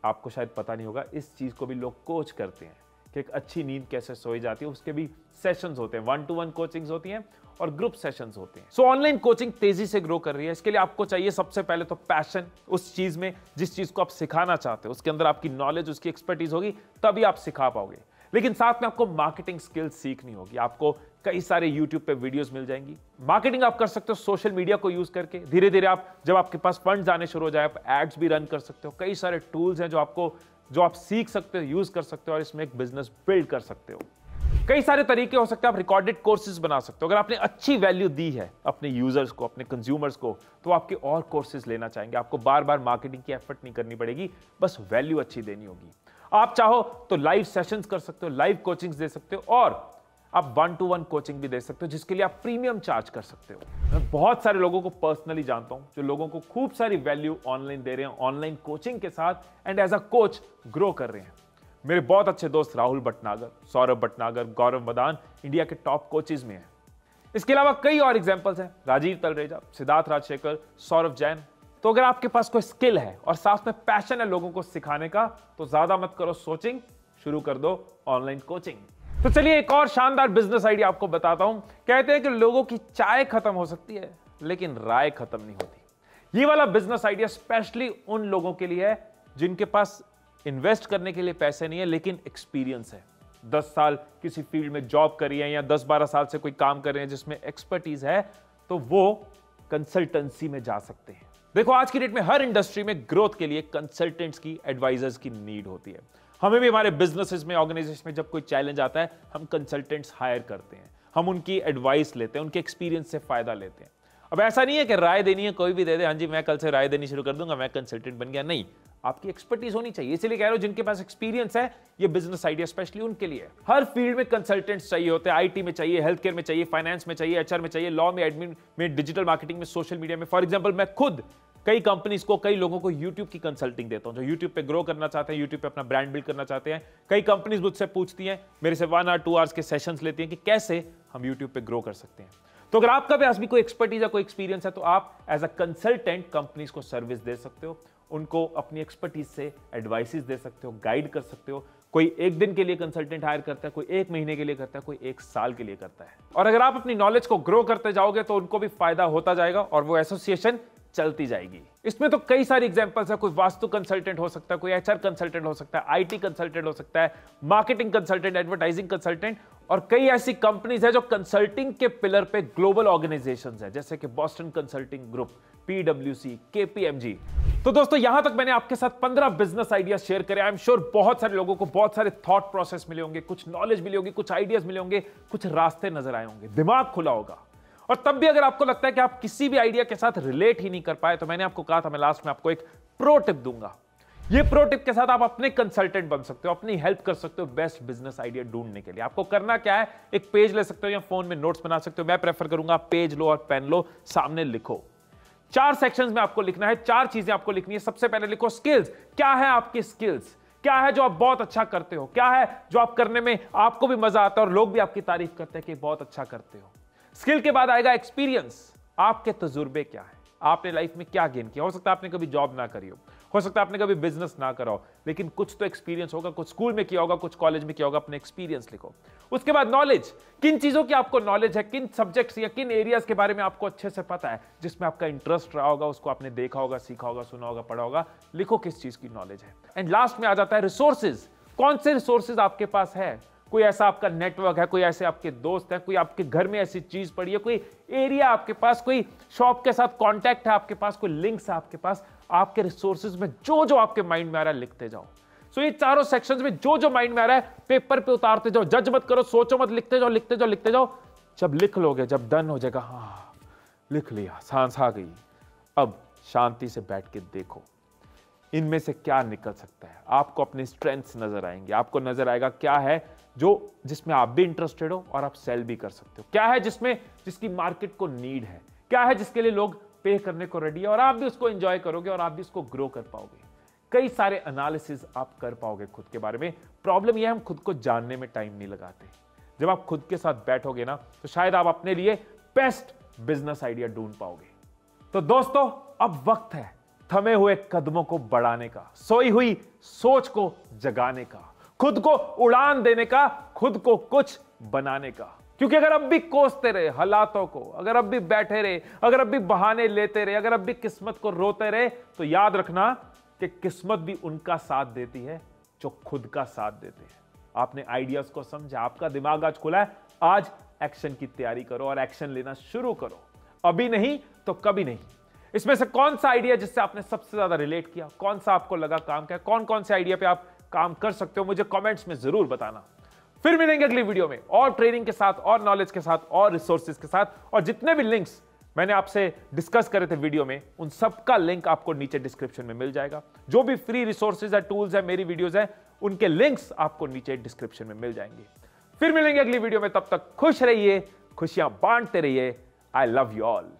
आपको शायद पता नहीं होगा, इस चीज को भी लोग कोच करते हैं कि एक अच्छी नींद कैसे सोई जाती है। उसके भी सेशंस होते हैं, 1-to-1 कोचिंग्स होती हैं और ग्रुप सेशंस होते हैं। सो ऑनलाइन कोचिंग तेजी से ग्रो कर रही है। इसके लिए आपको चाहिए सबसे पहले तो पैशन, उस चीज में जिस चीज को आप सिखाना चाहते हो उसके अंदर आपकी नॉलेज, उसकी एक्सपर्टीज होगी, तभी आप सिखा पाओगे। लेकिन साथ में आपको मार्केटिंग स्किल्स सीखनी होगी। आपको कई सारे यूट्यूब पे वीडियोस मिल जाएंगी। मार्केटिंग आप कर सकते हो सोशल मीडिया को यूज करके। धीरे धीरे आप, जब आपके पास फंड्स आने शुरू हो जाए, आप एड्स भी रन कर सकते हो। कई सारे टूल्स हैं जो आप सीख सकते हो, यूज कर सकते हो और इसमें एक बिजनेस बिल्ड कर सकते हो। कई सारे तरीके हो सकते हैं। आप रिकॉर्डेड कोर्सेज बना सकते हो। अगर आपने अच्छी वैल्यू दी है अपने यूजर्स को, अपने कंज्यूमर्स को, तो आपके और कोर्सेज लेना चाहेंगे। आपको बार बार मार्केटिंग की एफर्ट नहीं करनी पड़ेगी, बस वैल्यू अच्छी देनी होगी। आप चाहो तो लाइव सेशंस कर सकते हो, लाइव कोचिंग्स दे सकते हो, और आप 1-to-1 कोचिंग भी दे सकते हो, जिसके लिए आप प्रीमियम चार्ज कर सकते हो। मैं बहुत सारे लोगों को पर्सनली जानता हूं जो लोगों को खूब सारी वैल्यू ऑनलाइन दे रहे हैं, ऑनलाइन कोचिंग के साथ, and as a coach grow कर रहे हैं। मेरे बहुत अच्छे दोस्त राहुल भटनागर, सौरभ भटनागर, गौरव मदान इंडिया के टॉप कोचेज में हैं। इसके अलावा कई और एग्जांपल्स हैं, राजीव तलरेजा, सिद्धार्थ राजशेखर, सौरभ जैन। तो अगर आपके पास कोई स्किल है और साथ में पैशन है लोगों को सिखाने का, तो ज्यादा मत करो सोचिंग, शुरू कर दो ऑनलाइन कोचिंग। तो चलिए एक और शानदार बिजनेस आइडिया आपको बताता हूं। कहते हैं कि लोगों की चाय खत्म हो सकती है लेकिन राय खत्म नहीं होती। ये वाला बिजनेस आइडिया स्पेशली उन लोगों के लिए है जिनके पास इन्वेस्ट करने के लिए पैसे नहीं है लेकिन एक्सपीरियंस है। 10 साल किसी फील्ड में जॉब करी है या 10-12 साल से कोई काम कर रहे हैं जिसमें एक्सपर्टीज है, तो वो कंसल्टेंसी में जा सकते हैं। देखो आज की डेट में हर इंडस्ट्री में ग्रोथ के लिए कंसल्टेंट्स की, एडवाइजर्स की नीड होती है। हमें भी हमारे बिजनेसेस में, ऑर्गेनाइजेशन में जब कोई चैलेंज आता है, हम कंसल्टेंट्स हायर करते हैं, हम उनकी एडवाइस लेते हैं, उनके एक्सपीरियंस से फायदा लेते हैं। अब ऐसा नहीं है कि राय देनी है कोई भी दे दे, हाँ जी मैं कल से राय देनी शुरू कर दूंगा, मैं कंसल्टेंट बन गया। नहीं, आपकी एक्सपर्टीज होनी चाहिए। इसलिए कह रहा हूं जिनके पास एक्सपीरियंस है, ये बिजनेस आइडिया स्पेशली उनके लिए। हर फील्ड में कंसल्टेंट्स चाहिए होते हैं। आईटी में चाहिए, हेल्थ केयर में चाहिए, फाइनेंस में चाहिए, एचआर में चाहिए, लॉ में, एडमिन में, डिजिटल मार्केटिंग में, सोशल मीडिया में। फॉर एग्जाम्पल मैं खुद कई कंपनीज को, कई लोगों को यूट्यूब की कंसल्टिंग देता हूं, जो यूट्यूब पे ग्रो करना चाहते हैं, यूट्यूब पे अपना ब्रांड बिल्ड करना चाहते हैं। कई कंपनीज मुझसे पूछती हैं, मेरे से 1 और 2 आवर्स के सेशंस लेती हैं कि कैसे हम यूट्यूब पे ग्रो कर सकते हैं। तो अगर आपका पास भी कोई एक्सपर्टीज या कोई एक्सपीरियंस है तो आप एज अ कंसल्टेंट कंपनीज को सर्विस दे सकते हो, उनको अपनी एक्सपर्टीज से एडवाइसेस दे सकते हो, गाइड कर सकते हो। कोई 1 दिन के लिए कंसल्टेंट हायर करता है, कोई 1 महीने के लिए करता है, कोई 1 साल के लिए करता है। और अगर आप अपनी नॉलेज को ग्रो करते जाओगे तो उनको भी फायदा होता जाएगा और वो एसोसिएशन चलती जाएगी। इसमें तो कई सारी एग्जांपल्स है। कोई वास्तु कंसल्टेंट हो सकता है, कोई एचआर कंसल्टेंट हो सकता है, आईटी कंसल्टेंट हो सकता है, मार्केटिंग कंसल्टेंट, एडवर्टाइजिंग कंसल्टेंट, और कई ऐसी कंपनीज है जो कंसल्टिंग के पिलर पे ग्लोबल ऑर्गेनाइजेशंस है, जैसे कि बॉस्टन कंसल्टिंग ग्रुप, पीडब्ल्यूसी, केपीएमजी। तो दोस्तों यहां तक मैंने आपके साथ 15 बिजनेस आइडियाज शेयर करे। आई एम श्योर बहुत सारे लोगों को बहुत सारे थॉट प्रोसेस मिले होंगे, कुछ नॉलेज मिली होगी, कुछ आइडियाज मिले होंगे, कुछ रास्ते नजर आए होंगे, दिमाग खुला होगा। और तब भी अगर आपको लगता है कि आप किसी भी आइडिया के साथ रिलेट ही नहीं कर पाए, तो मैंने आपको कहा था मैं लास्ट में आपको एक प्रो टिप दूंगा। ये प्रो टिप के साथ आप अपने कंसल्टेंट बन सकते हो, अपनी हेल्प कर सकते हो बेस्ट बिजनेस आइडिया ढूंढने के लिए। आपको करना क्या है, एक पेज ले सकते हो या फोन में नोट्स बना सकते हो। मैं प्रेफर करूंगा पेज लो और पेन लो, सामने लिखो। 4 सेक्शंस में आपको लिखना है, 4 चीजें आपको लिखनी है। सबसे पहले लिखो स्किल्स। क्या है आपकी स्किल्स? क्या है जो आप बहुत अच्छा करते हो? क्या है जो आप करने में आपको भी मजा आता है और लोग भी आपकी तारीफ करते हैं कि बहुत अच्छा करते हो? स्किल के बाद आएगा एक्सपीरियंस। आपके तजुर्बे क्या है? आपने लाइफ में क्या गेन किया? हो सकता है आपने कभी जॉब ना करी हो सकता है आपने कभी बिजनेस ना करा हो, लेकिन कुछ तो एक्सपीरियंस होगा, कुछ स्कूल में किया होगा, कुछ कॉलेज में किया होगा। अपने एक्सपीरियंस लिखो। उसके बाद नॉलेज। किन चीजों की आपको नॉलेज है, किन सब्जेक्ट्स या किन एरियाज के बारे में आपको अच्छे से पता है, जिसमें आपका इंटरेस्ट रहा होगा, उसको आपने देखा होगा, सीखा होगा, सुना होगा, पढ़ा होगा। लिखो किस चीज की नॉलेज है। एंड लास्ट में आ जाता है रिसोर्सेज। कौन से रिसोर्सेज आपके पास है? कोई ऐसा आपका नेटवर्क है, कोई ऐसे आपके दोस्त हैं, कोई आपके घर में ऐसी चीज पड़ी है, कोई एरिया आपके पास, कोई शॉप के साथ कांटेक्ट है आपके पास, कोई लिंक्स है आपके पास। आपके रिसोर्सेज में जो जो आपके माइंड में आ रहा है लिखते जाओ। सो ये चारों सेक्शंस में जो जो माइंड में आ रहा है पेपर पे उतारते जाओ। जज मत करो, सोचो मत, लिखते जाओ, लिखते जाओ, लिखते जाओ। जब लिख लोगे, जब डन हो जाएगा, हाँ लिख लिया, सांस आ गई, अब शांति से बैठ के देखो इनमें से क्या निकल सकता है। आपको अपने स्ट्रेंथ्स नजर आएंगे, आपको नजर आएगा क्या है जो जिसमें आप भी इंटरेस्टेड हो और आप सेल भी कर सकते हो, क्या है जिसकी मार्केट को नीड है, क्या है जिसके लिए लोग पे करने को रेडी है और आप भी उसको एंजॉय करोगे और आप भी उसको ग्रो कर पाओगे। कई सारे एनालिसिस आप कर पाओगे खुद के बारे में। प्रॉब्लम यह है हम खुद को जानने में टाइम नहीं लगाते। जब आप खुद के साथ बैठोगे ना तो शायद आप अपने लिए बेस्ट बिजनेस आइडिया ढूंढ पाओगे। तो दोस्तों अब वक्त है थमे हुए कदमों को बढ़ाने का, सोई हुई सोच को जगाने का, खुद को उड़ान देने का, खुद को कुछ बनाने का। क्योंकि अगर अब भी कोसते रहे हालातों को, अगर अब भी बैठे रहे, अगर अब भी बहाने लेते रहे, अगर अब भी किस्मत को रोते रहे, तो याद रखना कि किस्मत भी उनका साथ देती है जो खुद का साथ देते हैं। आपने आइडियाज को समझा, आपका दिमाग आज खुला है, आज एक्शन की तैयारी करो और एक्शन लेना शुरू करो। अभी नहीं तो कभी नहीं। इसमें से कौन सा आइडिया जिससे आपने सबसे ज्यादा रिलेट किया, कौन सा आपको लगा काम का, कौन कौन से आइडिया पे आप काम कर सकते हो, मुझे कमेंट्स में जरूर बताना। फिर मिलेंगे अगली वीडियो में और ट्रेनिंग के साथ और नॉलेज के साथ और रिसोर्सेज के साथ। और जितने भी लिंक्स मैंने आपसे डिस्कस करे थे वीडियो में, उन सबका लिंक आपको नीचे डिस्क्रिप्शन में मिल जाएगा। जो भी फ्री रिसोर्सेज है, टूल्स है, मेरी वीडियोस है, उनके लिंक्स आपको नीचे डिस्क्रिप्शन में मिल जाएंगे। फिर मिलेंगे अगली वीडियो में, तब तक खुश रहिए, खुशियां बांटते रहिए। I love you all.